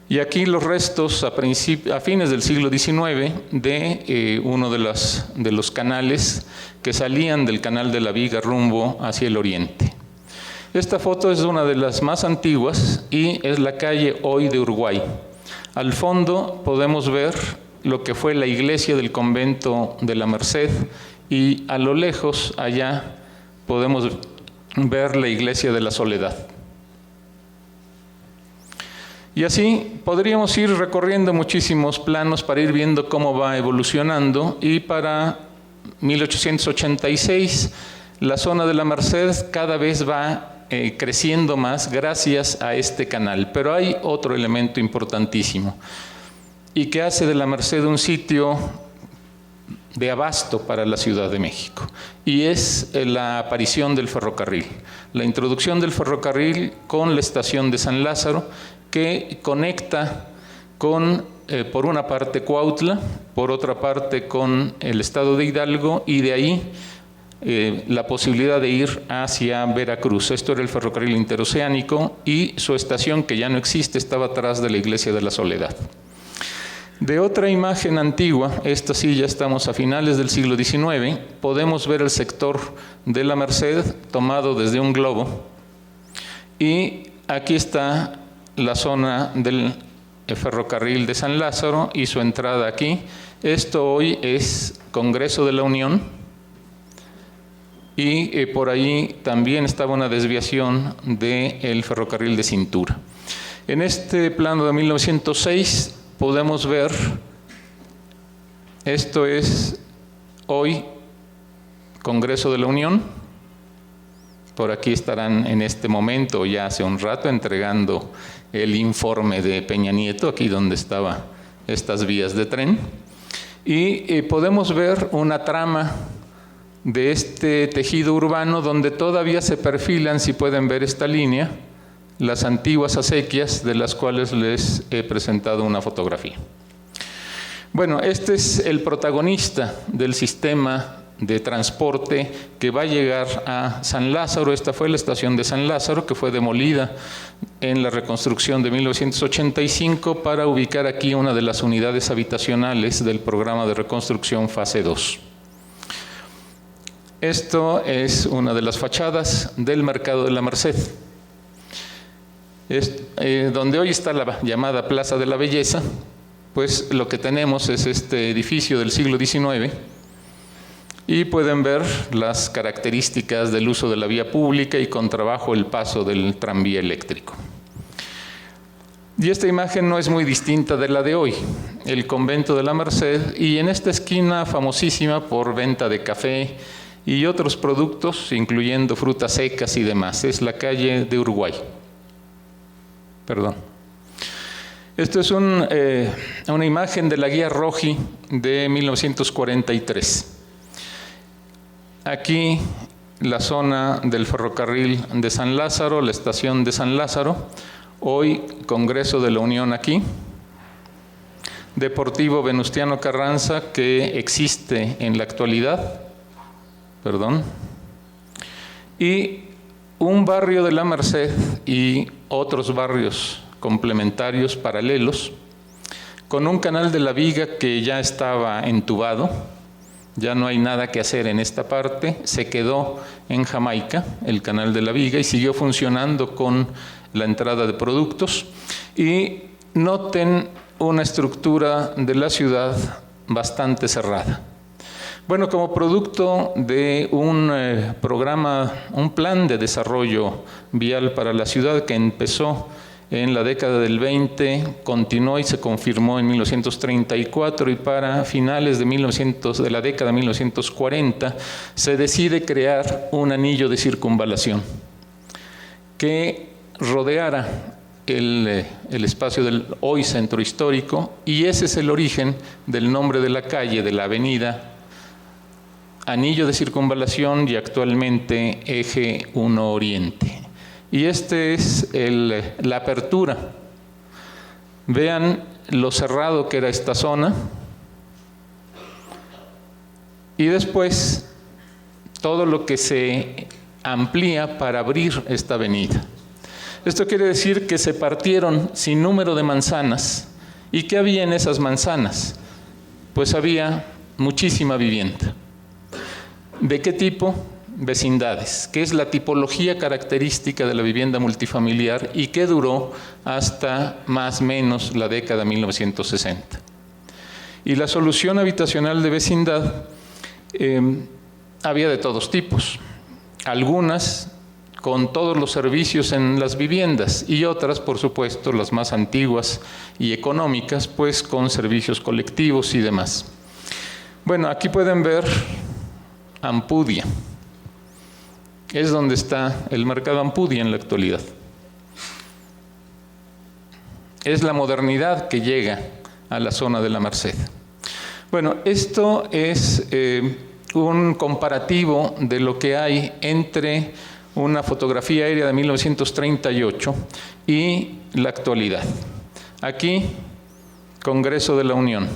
Y aquí los restos a fines del siglo XIX de uno de los canales que salían del canal de la Viga rumbo hacia el oriente. Esta foto es una de las más antiguas y es la calle hoy de Uruguay. Al fondo podemos ver lo que fue la iglesia del convento de la Merced, y a lo lejos allá podemos ver la iglesia de la Soledad. Y así podríamos ir recorriendo muchísimos planos para ir viendo cómo va evolucionando, y para 1886 la zona de la Merced cada vez va creciendo más gracias a este canal. Pero hay otro elemento importantísimo y que hace de la Merced un sitio de abasto para la Ciudad de México, y es la aparición del ferrocarril, la introducción del ferrocarril con la estación de San Lázaro, que conecta con, por una parte, Cuautla, por otra parte con el estado de Hidalgo, y de ahí la posibilidad de ir hacia Veracruz. Esto era el ferrocarril interoceánico, y su estación, que ya no existe, estaba atrás de la iglesia de la Soledad. De otra imagen antigua, esta sí ya estamos a finales del siglo XIX, podemos ver el sector de la Merced tomado desde un globo, y aquí está la zona del ferrocarril de San Lázaro y su entrada aquí. Esto hoy es Congreso de la Unión, y por ahí también estaba una desviación del ferrocarril de Cintura. En este plano de 1906 podemos ver, esto es hoy Congreso de la Unión. Por aquí estarán en este momento, ya hace un rato, entregando el informe de Peña Nieto, aquí donde estaban estas vías de tren. Y podemos ver una trama de este tejido urbano donde todavía se perfilan, si pueden ver esta línea, las antiguas acequias de las cuales les he presentado una fotografía. Bueno, este es el protagonista del sistema de transporte que va a llegar a San Lázaro. Esta fue la estación de San Lázaro, que fue demolida en la reconstrucción de 1985 para ubicar aquí una de las unidades habitacionales del programa de reconstrucción fase 2. Esto es una de las fachadas del Mercado de la Merced. Donde hoy está la llamada Plaza de la Belleza, pues lo que tenemos es este edificio del siglo XIX, y pueden ver las características del uso de la vía pública y con trabajo el paso del tranvía eléctrico. Y esta imagen no es muy distinta de la de hoy, el convento de la Merced, y en esta esquina famosísima por venta de café y otros productos, incluyendo frutas secas y demás, es la calle de Uruguay. Perdón. Esto es una imagen de la guía Roggi de 1943. Aquí la zona del ferrocarril de San Lázaro, la estación de San Lázaro, hoy Congreso de la Unión aquí, Deportivo Venustiano Carranza, que existe en la actualidad, y un barrio de la Merced y otros barrios complementarios paralelos, con un canal de la Viga que ya estaba entubado. Ya no hay nada que hacer en esta parte, se quedó en Jamaica, el canal de la Viga, y siguió funcionando con la entrada de productos. Y noten una estructura de la ciudad bastante cerrada. Bueno, como producto de un programa, un plan de desarrollo vial para la ciudad que empezó en la década del 20, continuó y se confirmó en 1934, y para finales de la década de 1940 se decide crear un anillo de circunvalación que rodeara el espacio del hoy centro histórico, y ese es el origen del nombre de la calle, de la avenida Anillo de Circunvalación, y actualmente Eje 1 Oriente. Y este es la apertura. Vean lo cerrado que era esta zona. Y después todo lo que se amplía para abrir esta avenida. Esto quiere decir que se partieron sin número de manzanas. ¿Y qué había en esas manzanas? Pues había muchísima vivienda. ¿De qué tipo? Vecindades, que es la tipología característica de la vivienda multifamiliar y que duró hasta más o menos la década de 1960. Y la solución habitacional de vecindad había de todos tipos, algunas con todos los servicios en las viviendas y otras, por supuesto, las más antiguas y económicas, pues con servicios colectivos y demás. Bueno, aquí pueden ver Ampudia. Es donde está el mercado Ampudia en la actualidad. Es la modernidad que llega a la zona de la Merced. Bueno, esto es un comparativo de lo que hay entre una fotografía aérea de 1938 y la actualidad. Aquí, Congreso de la Unión.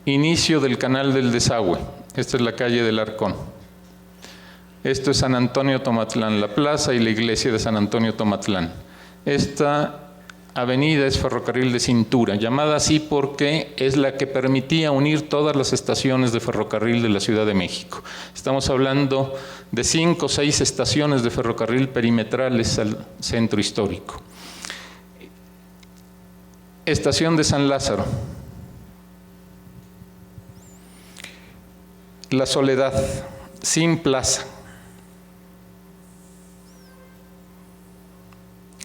Inicio del canal del desagüe. Esta es la calle del Arcón. Esto es San Antonio Tomatlán, la plaza y la iglesia de San Antonio Tomatlán. Esta avenida es ferrocarril de cintura, llamada así porque es la que permitía unir todas las estaciones de ferrocarril de la Ciudad de México. Estamos hablando de 5 o 6 estaciones de ferrocarril perimetrales al centro histórico. Estación de San Lázaro. La Soledad, sin plaza.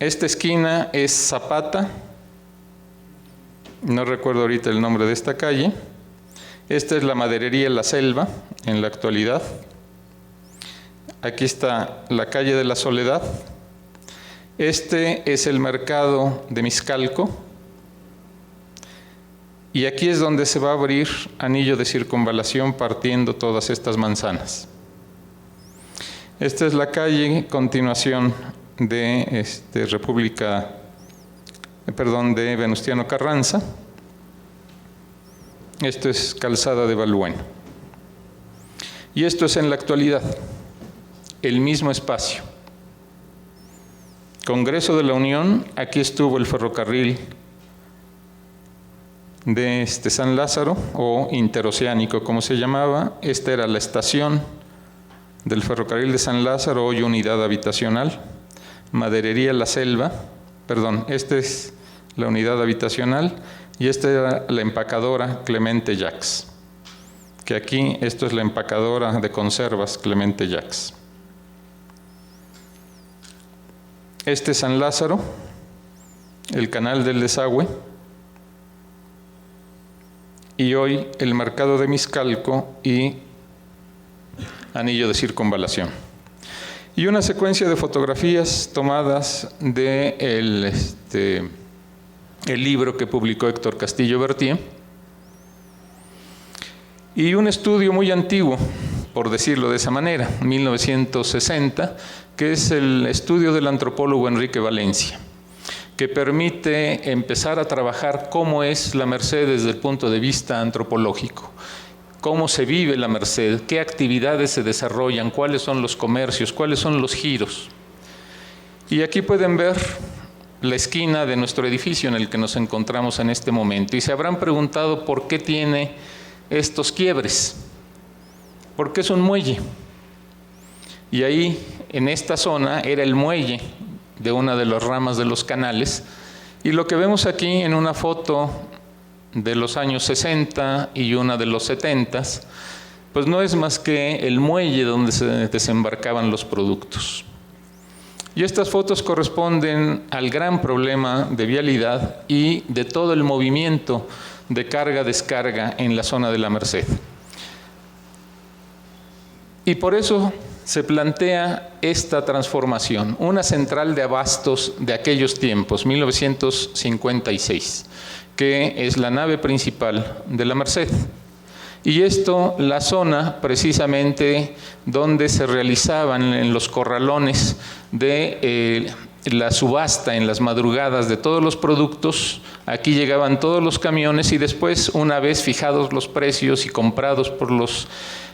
Esta esquina es Zapata, no recuerdo ahorita el nombre de esta calle. Esta es la maderería La Selva, en la actualidad. Aquí está la calle de la Soledad. Este es el mercado de Mixcalco. Y aquí es donde se va a abrir anillo de circunvalación partiendo todas estas manzanas. Esta es la calle, continuación de de Venustiano Carranza. Esto es Calzada de Balbuena. Y esto es en la actualidad, el mismo espacio. Congreso de la Unión, aquí estuvo el ferrocarril de San Lázaro, o interoceánico como se llamaba. Esta era la estación del ferrocarril de San Lázaro, hoy unidad habitacional. Maderería La Selva, perdón, esta es la unidad habitacional y esta era la empacadora Clemente Jacks, que aquí esto es la empacadora de conservas Clemente Jacks. Este es San Lázaro, el canal del desagüe, y hoy el mercado de Miscalco y anillo de circunvalación. Y una secuencia de fotografías tomadas de el libro que publicó Héctor Castillo Bertier, y un estudio muy antiguo, por decirlo de esa manera, 1960, que es el estudio del antropólogo Enrique Valencia, que permite empezar a trabajar cómo es la Merced desde el punto de vista antropológico, cómo se vive la Merced, qué actividades se desarrollan, cuáles son los comercios, cuáles son los giros. Y aquí pueden ver la esquina de nuestro edificio en el que nos encontramos en este momento, y se habrán preguntado por qué tiene estos quiebres, porque es un muelle, y ahí en esta zona era el muelle de una de las ramas de los canales, y lo que vemos aquí en una foto de los años 60 y una de los 70, pues no es más que el muelle donde se desembarcaban los productos. Y estas fotos corresponden al gran problema de vialidad y de todo el movimiento de carga-descarga en la zona de la Merced. Y por eso se plantea esta transformación, una central de abastos de aquellos tiempos, 1956, que es la nave principal de la Merced. Y esto, la zona precisamente donde se realizaban en los corralones de la subasta en las madrugadas de todos los productos. Aquí llegaban todos los camiones y después, una vez fijados los precios y comprados por los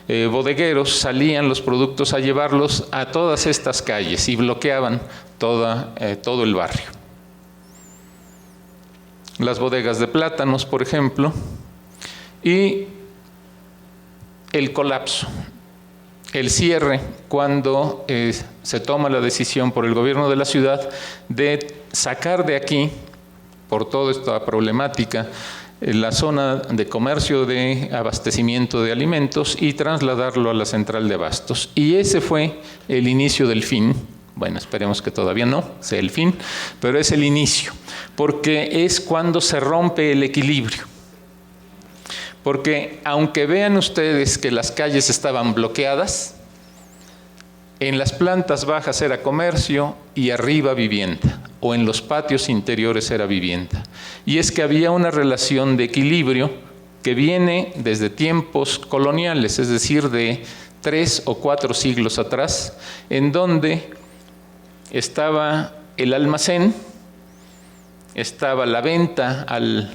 bodegueros, salían los productos a llevarlos a todas estas calles y bloqueaban todo el barrio. Las bodegas de plátanos, por ejemplo, y el colapso, el cierre, cuando se toma la decisión por el gobierno de la ciudad de sacar de aquí, por toda esta problemática, la zona de comercio de abastecimiento de alimentos y trasladarlo a la central de abastos. Y ese fue el inicio del fin. Bueno, esperemos que todavía no sea el fin, pero es el inicio, porque es cuando se rompe el equilibrio. Porque aunque vean ustedes que las calles estaban bloqueadas, en las plantas bajas era comercio y arriba vivienda, o en los patios interiores era vivienda. Y es que había una relación de equilibrio que viene desde tiempos coloniales, es decir, de 3 o 4 siglos atrás, en donde estaba el almacén, estaba la venta al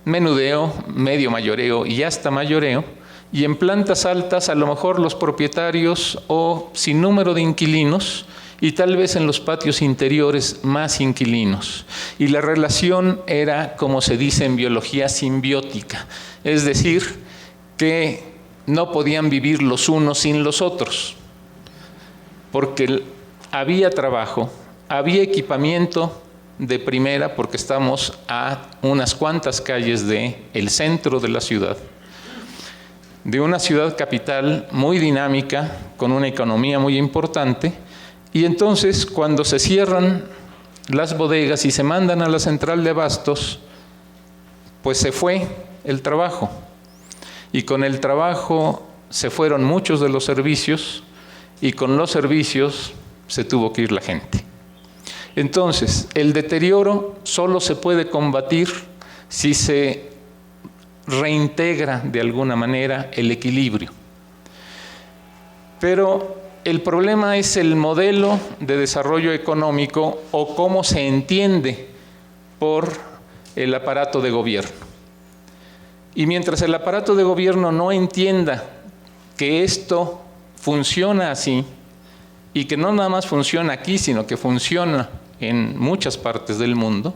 menudeo, medio mayoreo y hasta mayoreo, y en plantas altas a lo mejor los propietarios o sin número de inquilinos, y tal vez en los patios interiores más inquilinos. Y la relación era, como se dice en biología, simbiótica, es decir, que no podían vivir los unos sin los otros, porque había trabajo, había equipamiento de primera, porque estamos a unas cuantas calles del centro de la ciudad, de una ciudad capital muy dinámica, con una economía muy importante. Y entonces, cuando se cierran las bodegas y se mandan a la central de abastos, pues se fue el trabajo. Y con el trabajo se fueron muchos de los servicios, y con los servicios se tuvo que ir la gente. Entonces, el deterioro solo se puede combatir si se reintegra de alguna manera el equilibrio. Pero el problema es el modelo de desarrollo económico, o cómo se entiende por el aparato de gobierno. Y mientras el aparato de gobierno no entienda que esto funciona así, y que no nada más funciona aquí, sino que funciona en muchas partes del mundo,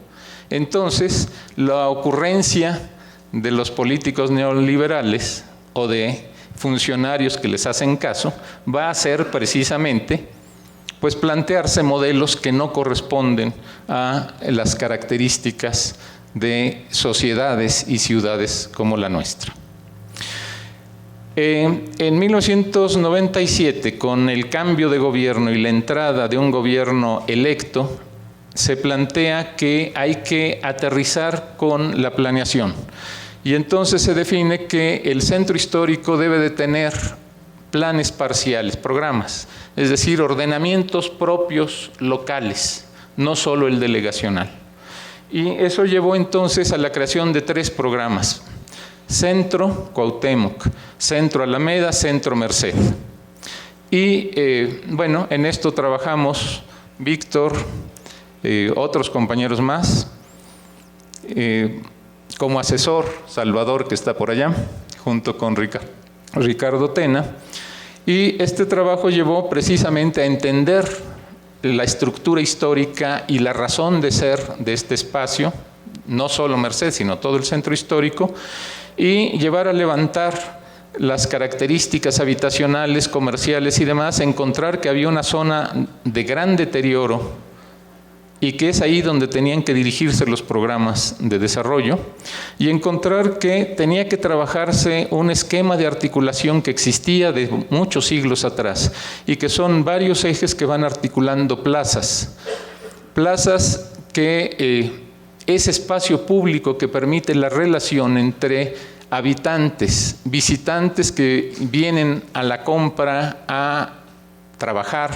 entonces la ocurrencia de los políticos neoliberales o de funcionarios que les hacen caso va a ser precisamente pues plantearse modelos que no corresponden a las características de sociedades y ciudades como la nuestra. En 1997, con el cambio de gobierno y la entrada de un gobierno electo, se plantea que hay que aterrizar con la planeación. Y entonces se define que el centro histórico debe de tener planes parciales, programas, es decir, ordenamientos propios locales, no solo el delegacional. Y eso llevó entonces a la creación de 3 programas: Centro Cuauhtémoc, Centro Alameda, Centro Merced. Y bueno, en esto trabajamos Víctor, otros compañeros más, como asesor Salvador, que está por allá, junto con Ricardo Tena. Y este trabajo llevó precisamente a entender la estructura histórica y la razón de ser de este espacio, no solo Merced, sino todo el centro histórico, y llevar a levantar las características habitacionales, comerciales y demás, encontrar que había una zona de gran deterioro y que es ahí donde tenían que dirigirse los programas de desarrollo, y encontrar que tenía que trabajarse un esquema de articulación que existía de muchos siglos atrás y que son varios ejes que van articulando plazas que ese espacio público que permite la relación entre habitantes, visitantes que vienen a la compra, a trabajar,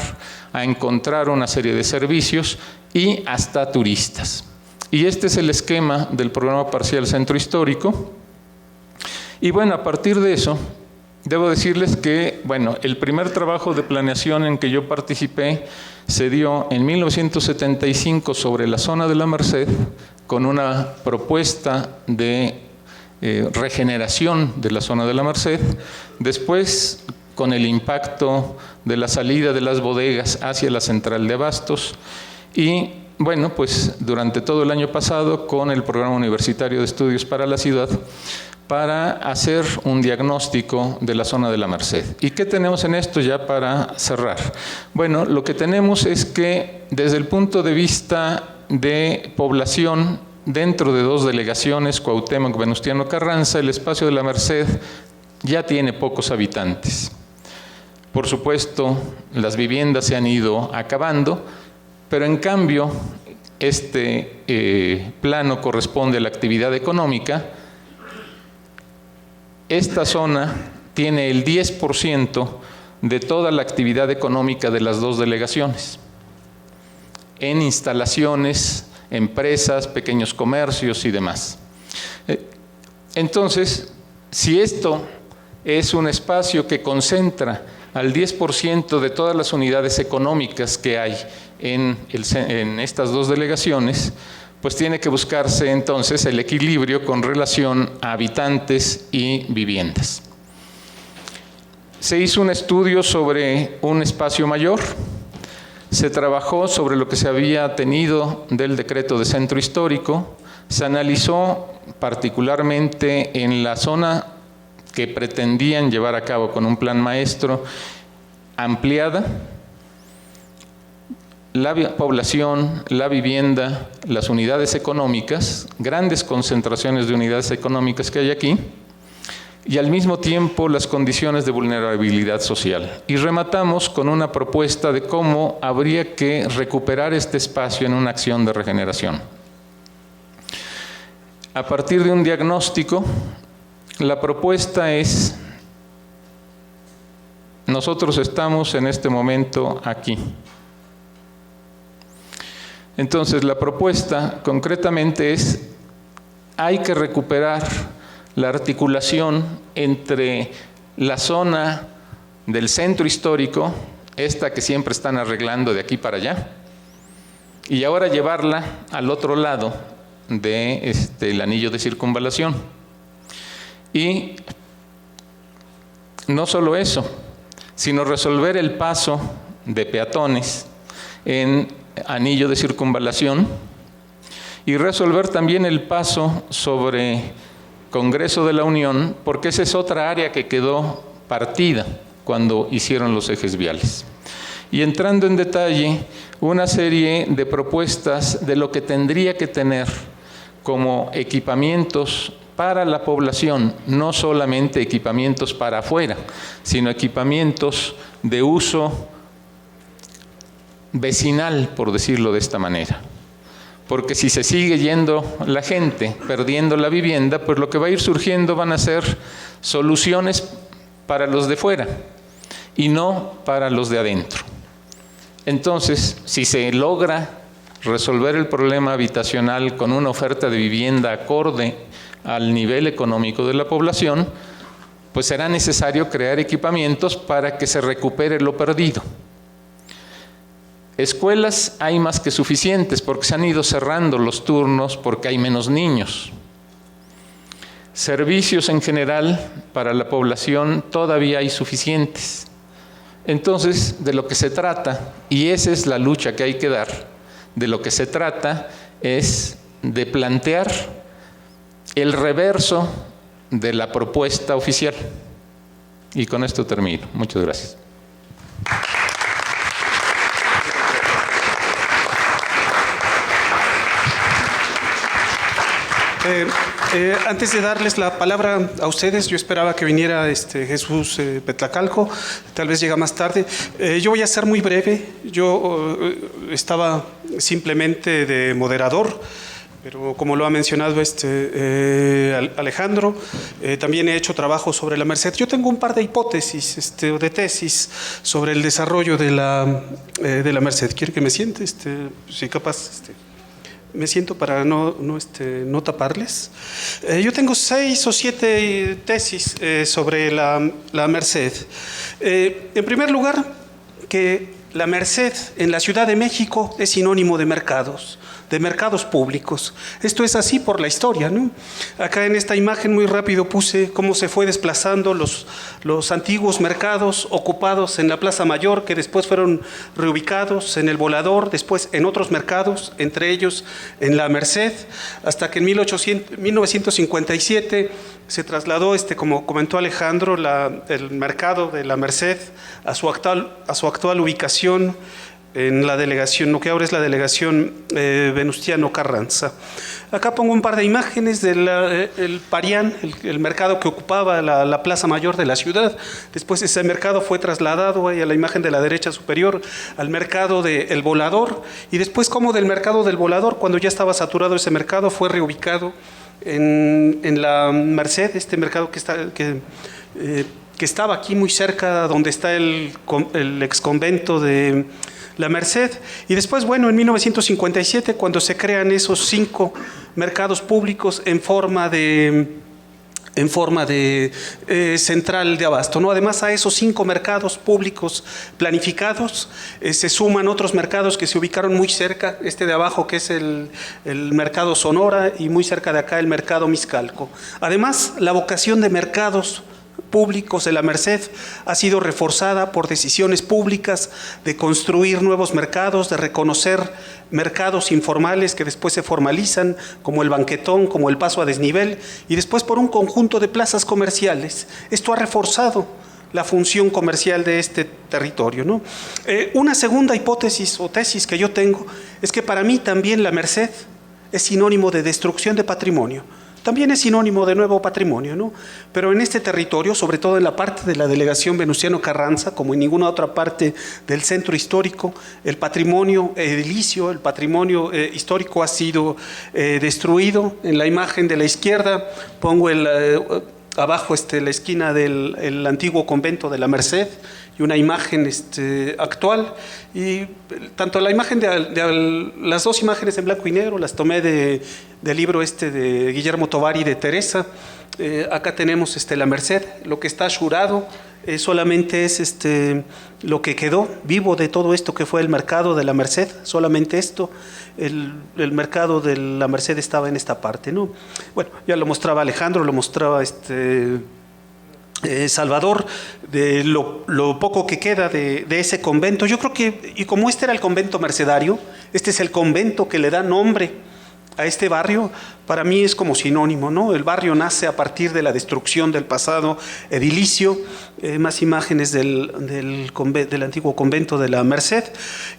a encontrar una serie de servicios, y hasta turistas. Y este es el esquema del programa parcial Centro Histórico. Y bueno, a partir de eso, debo decirles que, bueno, el primer trabajo de planeación en que yo participé se dio en 1975 sobre la zona de la Merced, con una propuesta de regeneración de la zona de la Merced. Después, con el impacto de la salida de las bodegas hacia la central de abastos. Y bueno, pues durante todo el año pasado con el Programa Universitario de Estudios para la Ciudad, para hacer un diagnóstico de la zona de la Merced. ¿Y qué tenemos en esto ya para cerrar? Bueno, lo que tenemos es que desde el punto de vista de población, dentro de 2 delegaciones, Cuauhtémoc, Venustiano Carranza, el espacio de la Merced ya tiene pocos habitantes. Por supuesto, las viviendas se han ido acabando, pero en cambio, este plano corresponde a la actividad económica. Esta zona tiene el 10% de toda la actividad económica de las 2 delegaciones, en instalaciones, empresas, pequeños comercios y demás. Entonces, si esto es un espacio que concentra al 10% de todas las unidades económicas que hay en estas 2 delegaciones, pues tiene que buscarse entonces el equilibrio con relación a habitantes y viviendas. Se hizo un estudio sobre un espacio mayor, se trabajó sobre lo que se había tenido del decreto de centro histórico, se analizó particularmente en la zona que pretendían llevar a cabo con un plan maestro ampliada, la población, la vivienda, las unidades económicas, grandes concentraciones de unidades económicas que hay aquí, y al mismo tiempo las condiciones de vulnerabilidad social. Y rematamos con una propuesta de cómo habría que recuperar este espacio en una acción de regeneración. A partir de un diagnóstico, la propuesta es: nosotros estamos en este momento aquí. Entonces, la propuesta concretamente es: hay que recuperar la articulación entre la zona del centro histórico, esta que siempre están arreglando de aquí para allá, y ahora llevarla al otro lado del anillo de circunvalación. Y no solo eso, sino resolver el paso de peatones en anillo de circunvalación y resolver también el paso sobre Congreso de la Unión, porque esa es otra área que quedó partida cuando hicieron los ejes viales. y entrando en detalle una serie de propuestas de lo que tendría que tener como equipamientos para la población, no solamente equipamientos para afuera, sino equipamientos de uso vecinal, por decirlo de esta manera. Porque si se sigue yendo la gente, perdiendo la vivienda, pues lo que va a ir surgiendo van a ser soluciones para los de fuera y no para los de adentro. Entonces, si se logra resolver el problema habitacional con una oferta de vivienda acorde al nivel económico de la población, pues será necesario crear equipamientos para que se recupere lo perdido. Escuelas hay más que suficientes porque se han ido cerrando los turnos porque hay menos niños. Servicios en general para la población todavía hay suficientes. Entonces, de lo que se trata, y esa es la lucha que hay que dar, de lo que se trata es de plantear el reverso de la propuesta oficial. Y con esto termino. Muchas gracias. Antes de darles la palabra a ustedes, yo esperaba que viniera Jesús Petlacalco, tal vez llega más tarde. Yo voy a ser muy breve, yo estaba simplemente de moderador, pero como lo ha mencionado Alejandro, también he hecho trabajo sobre la Merced. Yo tengo un par de hipótesis o de tesis sobre el desarrollo de la Merced. ¿Quiere que me siente? Sí, capaz. Me siento para no taparles. Yo tengo 6 o 7 tesis sobre la Merced. En primer lugar, que la Merced en la Ciudad de México es sinónimo de mercados públicos. Esto es así por la historia, ¿no? Acá en esta imagen muy rápido puse cómo se fue desplazando los antiguos mercados ocupados en la Plaza Mayor, que después fueron reubicados en el Volador, después en otros mercados, entre ellos en la Merced, hasta que en 1957 se trasladó, como comentó Alejandro, el mercado de la Merced a su actual ubicación en la delegación, lo que ahora es la delegación Venustiano Carranza. Acá pongo un par de imágenes del Parián, el mercado que ocupaba la Plaza Mayor de la ciudad. Después ese mercado fue trasladado ahí a la imagen de la derecha superior al mercado del Volador, y después como del mercado del Volador, cuando ya estaba saturado ese mercado, fue reubicado en la Merced, este mercado que estaba aquí muy cerca donde está el exconvento de la Merced. Y después, bueno, en 1957, cuando se crean esos 5 mercados públicos en forma de central de abasto, ¿no? Además, a esos 5 mercados públicos planificados se suman otros mercados que se ubicaron muy cerca, de abajo que es el mercado Sonora, y muy cerca de acá el mercado Mixcalco. Además, la vocación de mercados públicos de la Merced ha sido reforzada por decisiones públicas de construir nuevos mercados, de reconocer mercados informales que después se formalizan, como el Banquetón, como el Paso a Desnivel, y después por un conjunto de plazas comerciales. Esto ha reforzado la función comercial de este territorio, ¿no? Una segunda hipótesis o tesis que yo tengo es que para mí también la Merced es sinónimo de destrucción de patrimonio. También es sinónimo de nuevo patrimonio, ¿no? Pero en este territorio, sobre todo en la parte de la delegación Venustiano Carranza, como en ninguna otra parte del centro histórico, el patrimonio edilicio, el patrimonio histórico ha sido destruido. En la imagen de la izquierda pongo abajo la esquina del antiguo convento de la Merced y una imagen actual, y tanto la imagen las 2 imágenes en blanco y negro las tomé del libro de Guillermo Tovar y de Teresa. Acá tenemos la Merced. Lo que está asurado solamente es lo que quedó vivo de todo esto que fue el mercado de la Merced, solamente esto. El mercado de la Merced estaba en esta parte, ¿no? Bueno, ya lo mostraba Alejandro, lo mostraba Salvador, de lo poco que queda de ese convento. Yo creo que, y como este era el convento mercedario, este es el convento que le da nombre este barrio, para mí es como sinónimo, ¿no? El barrio nace a partir de la destrucción del pasado edilicio, más imágenes del antiguo convento de la Merced.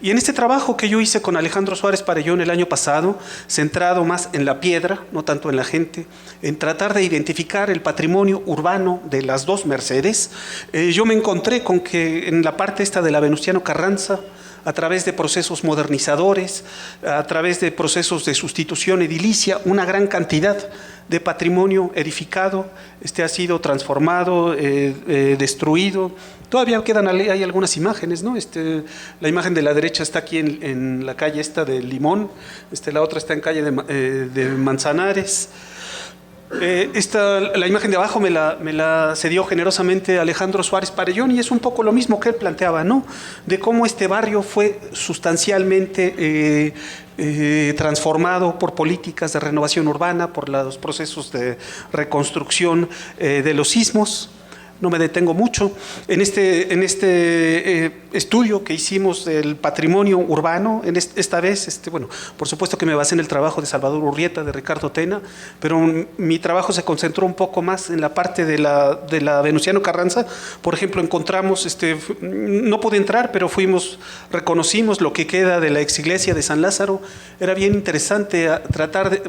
Y en este trabajo que yo hice con Alejandro Suárez Parellón el año pasado, centrado más en la piedra, no tanto en la gente, en tratar de identificar el patrimonio urbano de las dos Mercedes, yo me encontré con que en la parte esta de la Venustiano Carranza, a través de procesos modernizadores, a través de procesos de sustitución edilicia, una gran cantidad de patrimonio edificado ha sido transformado, destruido. Todavía quedan, hay algunas imágenes, ¿no? La imagen de la derecha está aquí en la calle esta de Limón, la otra está en calle de Manzanares. La imagen de abajo me la cedió generosamente Alejandro Suárez Parellón, y es un poco lo mismo que él planteaba, ¿no? De cómo este barrio fue sustancialmente transformado por políticas de renovación urbana, por los procesos de reconstrucción de los sismos. No me detengo mucho. En este estudio que hicimos del patrimonio urbano, esta vez, bueno, por supuesto que me basé en el trabajo de Salvador Urrieta, de Ricardo Tena, pero mi trabajo se concentró un poco más en la parte de la Venustiano Carranza. Por ejemplo, encontramos, no pude entrar, pero reconocimos lo que queda de la exiglesia de San Lázaro. Era bien interesante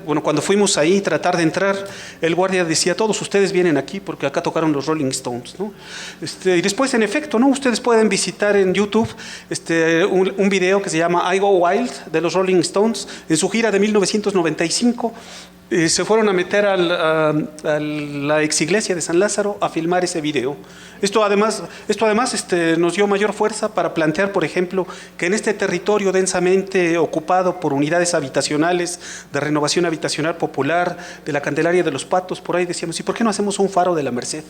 cuando fuimos ahí, tratar de entrar. El guardia decía, todos ustedes vienen aquí porque acá tocaron los Rolling Stones, ¿no? Y después, en efecto, ¿no? Ustedes pueden visitar en YouTube un video que se llama I Go Wild de los Rolling Stones. En su gira de 1995 se fueron a meter a la exiglesia de San Lázaro a filmar ese video. Esto además nos dio mayor fuerza para plantear, por ejemplo, que en este territorio densamente ocupado por unidades habitacionales, de renovación habitacional popular, de la Candelaria de los Patos, por ahí decíamos, ¿y por qué no hacemos un faro de la Merced?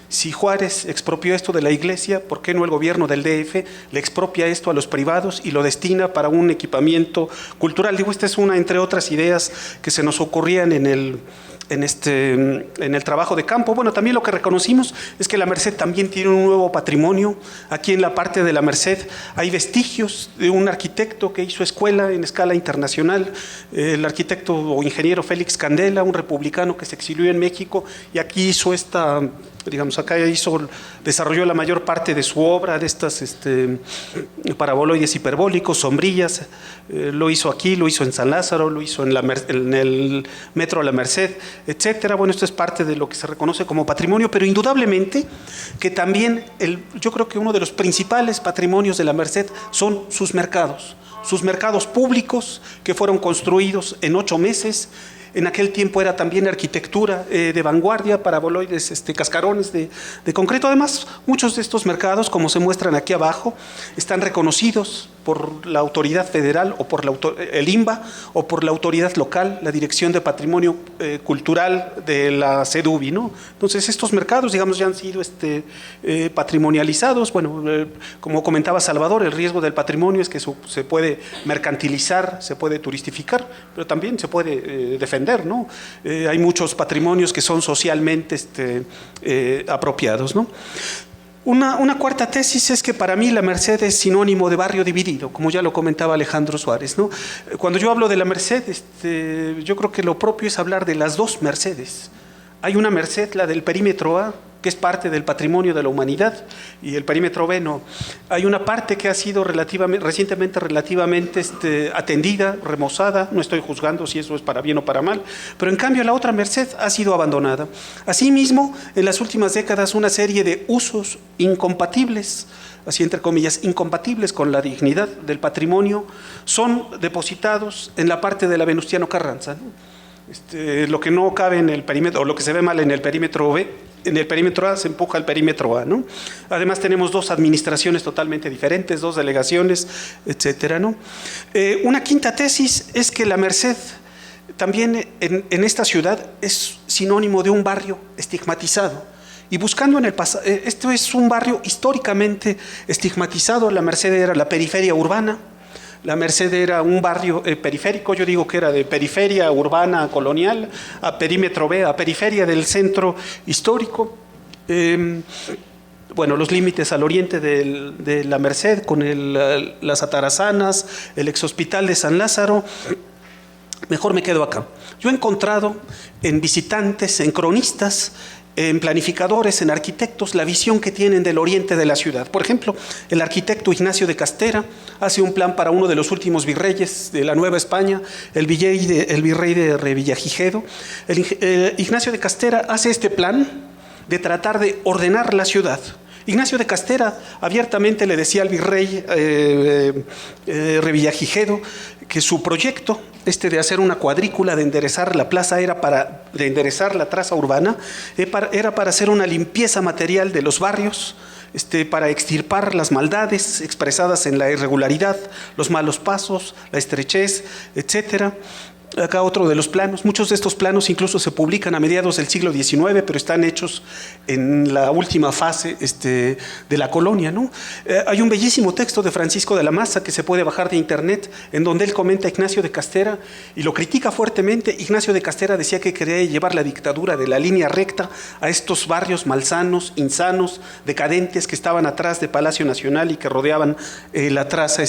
Si Juárez expropió esto de la iglesia, ¿por qué no el gobierno del DF le expropia esto a los privados y lo destina para un equipamiento cultural? Digo, esta es una, entre otras ideas que se nos ocurrían en el trabajo de campo. Bueno, también lo que reconocimos es que la Merced también tiene un nuevo patrimonio. Aquí en la parte de la Merced hay vestigios de un arquitecto que hizo escuela en escala internacional, el arquitecto o ingeniero Félix Candela, un republicano que se exilió en México, y aquí hizo desarrolló la mayor parte de su obra, de estas paraboloides hiperbólicos, sombrillas. Lo hizo aquí, lo hizo en San Lázaro, lo hizo en el Metro La Merced, etcétera. Bueno, esto es parte de lo que se reconoce como patrimonio, pero indudablemente que también yo creo que uno de los principales patrimonios de la Merced son sus mercados públicos, que fueron construidos en 8 meses. En aquel tiempo era también arquitectura de vanguardia, paraboloides, cascarones de concreto. Además, muchos de estos mercados, como se muestran aquí abajo, están reconocidos por la autoridad federal o por el INBA o por la autoridad local, la Dirección de Patrimonio Cultural de la CEDUBI, ¿no? Entonces, estos mercados, digamos, ya han sido patrimonializados. Bueno, como comentaba Salvador, el riesgo del patrimonio es que se puede mercantilizar, se puede turistificar, pero también se puede defender, ¿no? Hay muchos patrimonios que son socialmente apropiados, ¿no? Una cuarta tesis es que para mí la Merced es sinónimo de barrio dividido, como ya lo comentaba Alejandro Suárez, ¿no? Cuando yo hablo de la Merced, yo creo que lo propio es hablar de las dos Mercedes. Hay una Merced, la del perímetro A, que es parte del patrimonio de la humanidad, y el perímetro B no. Hay una parte que ha sido recientemente relativamente atendida, remozada. No estoy juzgando si eso es para bien o para mal, pero en cambio la otra Merced ha sido abandonada. Asimismo, en las últimas décadas, una serie de usos incompatibles, así entre comillas, incompatibles con la dignidad del patrimonio, son depositados en la parte de la Venustiano Carranza, ¿no? Lo que no cabe en el perímetro, o lo que se ve mal en el perímetro B, en el perímetro A se empuja al perímetro A, ¿no? Además tenemos 2 administraciones totalmente diferentes, 2 delegaciones, etcétera, ¿no? Una quinta tesis es que la Merced también en esta ciudad es sinónimo de un barrio estigmatizado. Y buscando en el pasado, esto es un barrio históricamente estigmatizado. La Merced era la periferia urbana. La Merced era un barrio periférico, yo digo que era de periferia urbana colonial a perímetro B, a periferia del centro histórico. Bueno, los límites al oriente de la Merced con las Atarazanas, el exhospital de San Lázaro. mejor me quedo acá. Yo he encontrado en visitantes, en cronistas, en planificadores, en arquitectos, la visión que tienen del oriente de la ciudad. Por ejemplo, el arquitecto Ignacio de Castera hace un plan para uno de los últimos virreyes de la Nueva España, el virrey de Revillagigedo. Ignacio de Castera hace este plan de tratar de ordenar la ciudad. Ignacio de Castera abiertamente le decía al virrey Revillagigedo que su proyecto, de hacer una cuadrícula, de enderezar la plaza, de enderezar la traza urbana, era para hacer una limpieza material de los barrios, para extirpar las maldades expresadas en la irregularidad, los malos pasos, la estrechez, etcétera. Acá otro de los planos. Muchos de estos planos incluso se publican a mediados del siglo XIX, pero están hechos en la última fase de la colonia, ¿no? Hay un bellísimo texto de Francisco de la Maza que se puede bajar de internet, en donde él comenta a Ignacio de Castera y lo critica fuertemente. Ignacio de Castera decía que quería llevar la dictadura de la línea recta a estos barrios malsanos, insanos, decadentes que estaban atrás de Palacio Nacional y que rodeaban la traza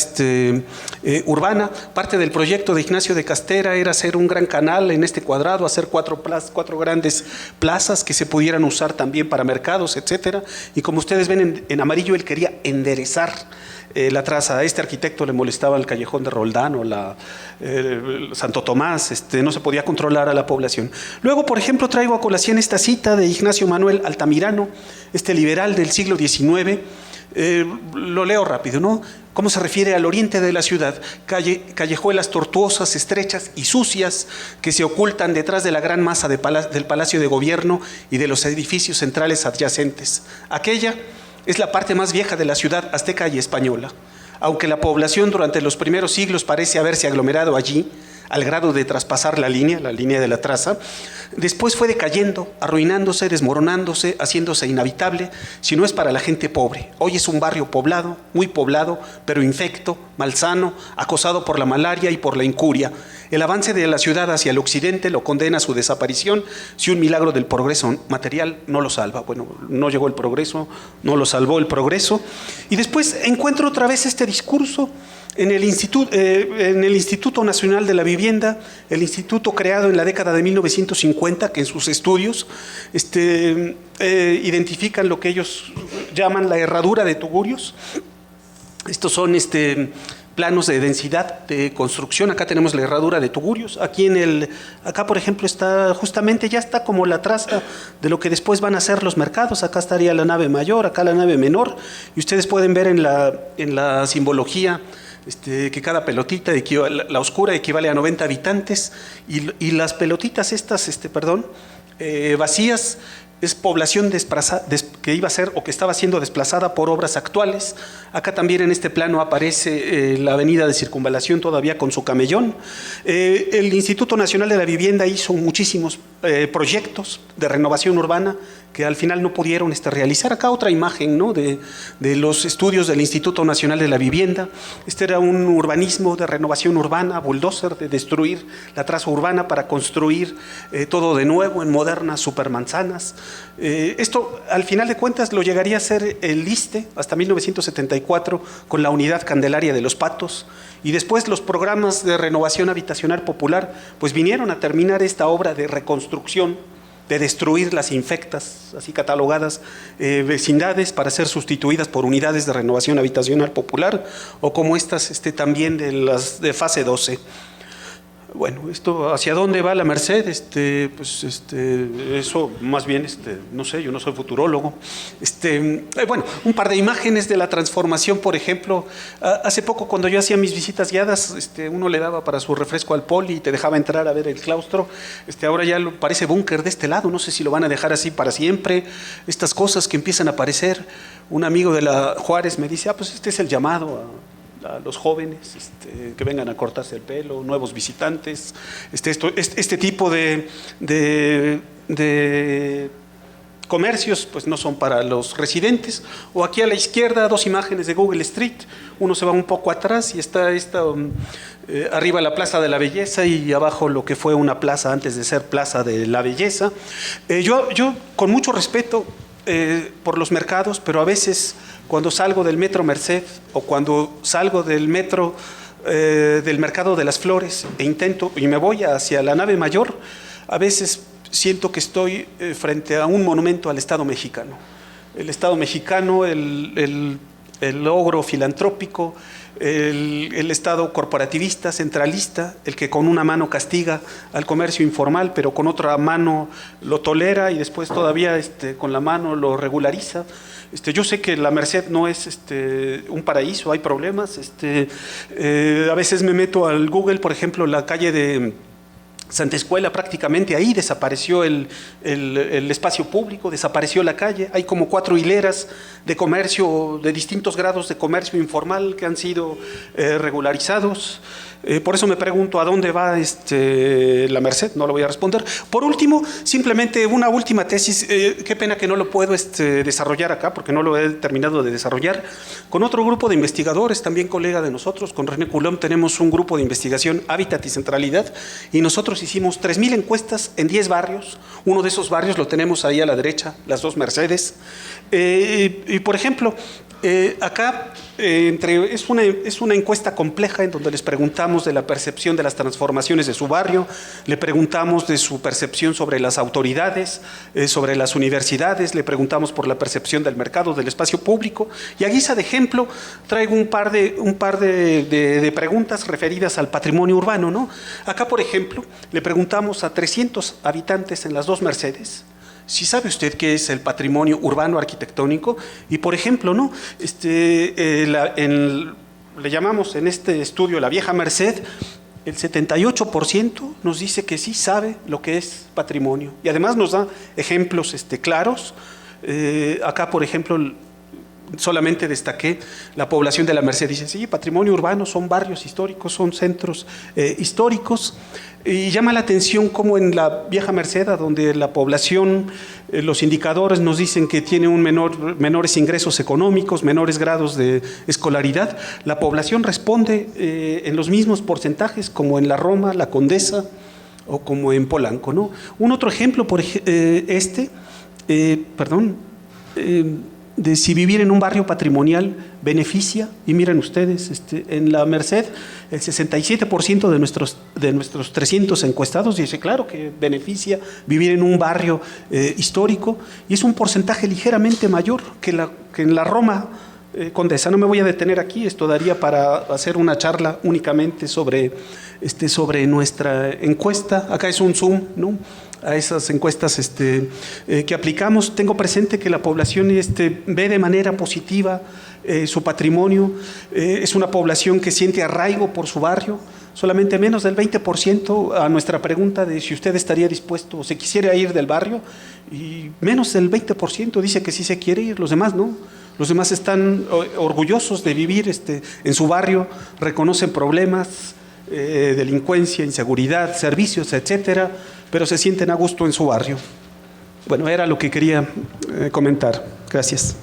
urbana. Parte del proyecto de Ignacio de Castera era hacer un gran canal en este cuadrado, hacer cuatro grandes plazas que se pudieran usar también para mercados, etcétera. Y como ustedes ven en amarillo, él quería enderezar la traza. A este arquitecto le molestaba el callejón de Roldán o Santo Tomás, no se podía controlar a la población. Luego, por ejemplo, traigo a colación esta cita de Ignacio Manuel Altamirano, liberal del siglo XIX. Lo leo rápido, ¿no? ¿Cómo se refiere al oriente de la ciudad? Callejuelas tortuosas, estrechas y sucias que se ocultan detrás de la gran masa del Palacio de Gobierno y de los edificios centrales adyacentes. Aquella es la parte más vieja de la ciudad azteca y española. Aunque la población durante los primeros siglos parece haberse aglomerado allí, al grado de traspasar la línea de la traza, después fue decayendo, arruinándose, desmoronándose, haciéndose inhabitable, si no es para la gente pobre. Hoy es un barrio poblado, muy poblado, pero infecto, malsano, acosado por la malaria y por la incuria. El avance de la ciudad hacia el occidente lo condena a su desaparición si un milagro del progreso material no lo salva. Bueno, no llegó el progreso, no lo salvó el progreso. Y después encuentro otra vez este discurso en el Instituto Nacional de la Vivienda, el instituto creado en la década de 1950, que en sus estudios identifican lo que ellos llaman la herradura de tugurios. Estos son planos de densidad de construcción. Acá tenemos la herradura de tugurios. Acá, por ejemplo, ya está como la traza de lo que después van a ser los mercados. Acá estaría la nave mayor, acá la nave menor. Y ustedes pueden ver en la simbología que cada pelotita, la oscura, equivale a 90 habitantes y las pelotitas estas, vacías, es población que iba a ser o que estaba siendo desplazada por obras actuales. Acá también en este plano aparece la avenida de Circunvalación todavía con su camellón. El Instituto Nacional de la Vivienda hizo muchísimos proyectos de renovación urbana que al final no pudieron realizar. Acá otra imagen, ¿no?, de los estudios del Instituto Nacional de la Vivienda. Era un urbanismo de renovación urbana, bulldozer, de destruir la traza urbana para construir todo de nuevo en modernas supermanzanas. Esto, al final de cuentas, lo llegaría a ser el ISSSTE hasta 1974 con la Unidad Candelaria de los Patos. Y después los programas de renovación habitacional popular pues vinieron a terminar esta obra de reconstrucción, de destruir las infectas, así catalogadas, vecindades para ser sustituidas por unidades de renovación habitacional popular, o como estas también de fase 12. Bueno, esto, ¿hacia dónde va la Merced? Eso más bien, no sé, yo no soy futurólogo. Bueno, un par de imágenes de la transformación, por ejemplo. Hace poco, cuando yo hacía mis visitas guiadas, uno le daba para su refresco al poli y te dejaba entrar a ver el claustro. Ahora ya parece búnker de este lado, no sé si lo van a dejar así para siempre. Estas cosas que empiezan a aparecer. Un amigo de la Juárez me dice, pues este es el llamado a los jóvenes que vengan a cortarse el pelo, nuevos visitantes, este tipo de comercios pues no son para los residentes. O aquí a la izquierda, dos imágenes de Google Street. Uno se va un poco atrás y está arriba la Plaza de la Belleza y abajo lo que fue una plaza antes de ser Plaza de la Belleza. Yo con mucho respeto por los mercados, pero a veces cuando salgo del metro Merced o cuando salgo del metro del mercado de las flores e intento, y me voy hacia la nave mayor, a veces siento que estoy frente a un monumento al Estado mexicano. El Estado mexicano, el logro filantrópico, el Estado corporativista, centralista, el que con una mano castiga al comercio informal, pero con otra mano lo tolera y después todavía con la mano lo regulariza. Yo sé que la Merced no es un paraíso, hay problemas. A veces me meto al Google, por ejemplo, la calle de Santa Escuela, prácticamente ahí desapareció el espacio público, desapareció la calle. Hay como 4 hileras de comercio, de distintos grados de comercio informal que han sido regularizados. Por eso me pregunto a dónde va la Merced, no lo voy a responder. Por último, simplemente una última tesis, qué pena que no lo puedo desarrollar acá, porque no lo he terminado de desarrollar. Con otro grupo de investigadores, también colega de nosotros, con René Coulomb, tenemos un grupo de investigación, Hábitat y Centralidad, y nosotros hicimos 3,000 encuestas en 10 barrios. Uno de esos barrios lo tenemos ahí a la derecha, las 2 Mercedes. Y por ejemplo, acá es una encuesta compleja en donde les preguntamos de la percepción de las transformaciones de su barrio, le preguntamos de su percepción sobre las autoridades, sobre las universidades, le preguntamos por la percepción del mercado, del espacio público, y a guisa de ejemplo traigo un par de preguntas referidas al patrimonio urbano, ¿no? Acá, por ejemplo, le preguntamos a 300 habitantes en las 2 Mercedes si sabe usted qué es el patrimonio urbano arquitectónico, y por ejemplo, ¿no? Le llamamos en este estudio la Vieja Merced, el 78% nos dice que sí sabe lo que es patrimonio, y además nos da ejemplos claros. Acá, por ejemplo, solamente destaqué la población de la Merced, dice, sí, patrimonio urbano son barrios históricos, son centros históricos. Y llama la atención cómo en la Vieja Merced, donde la población, los indicadores nos dicen que tiene menores ingresos económicos, menores grados de escolaridad, la población responde en los mismos porcentajes como en la Roma, la Condesa o como en Polanco, ¿no? Un otro ejemplo, de si vivir en un barrio patrimonial beneficia, y miren ustedes, en la Merced el 67% de nuestros 300 encuestados dice claro que beneficia vivir en un barrio histórico, y es un porcentaje ligeramente mayor que en la Roma Condesa. No me voy a detener aquí, esto daría para hacer una charla únicamente sobre nuestra encuesta. Acá es un zoom, ¿no?, a esas encuestas que aplicamos. Tengo presente que la población ve de manera positiva su patrimonio, es una población que siente arraigo por su barrio. Solamente menos del 20% a nuestra pregunta de si usted estaría dispuesto o se quisiera ir del barrio, y menos del 20% dice que sí se quiere ir, los demás no. Los demás están orgullosos de vivir en su barrio, reconocen problemas, delincuencia, inseguridad, servicios, etcétera, pero se sienten a gusto en su barrio. Bueno, era lo que quería comentar. Gracias.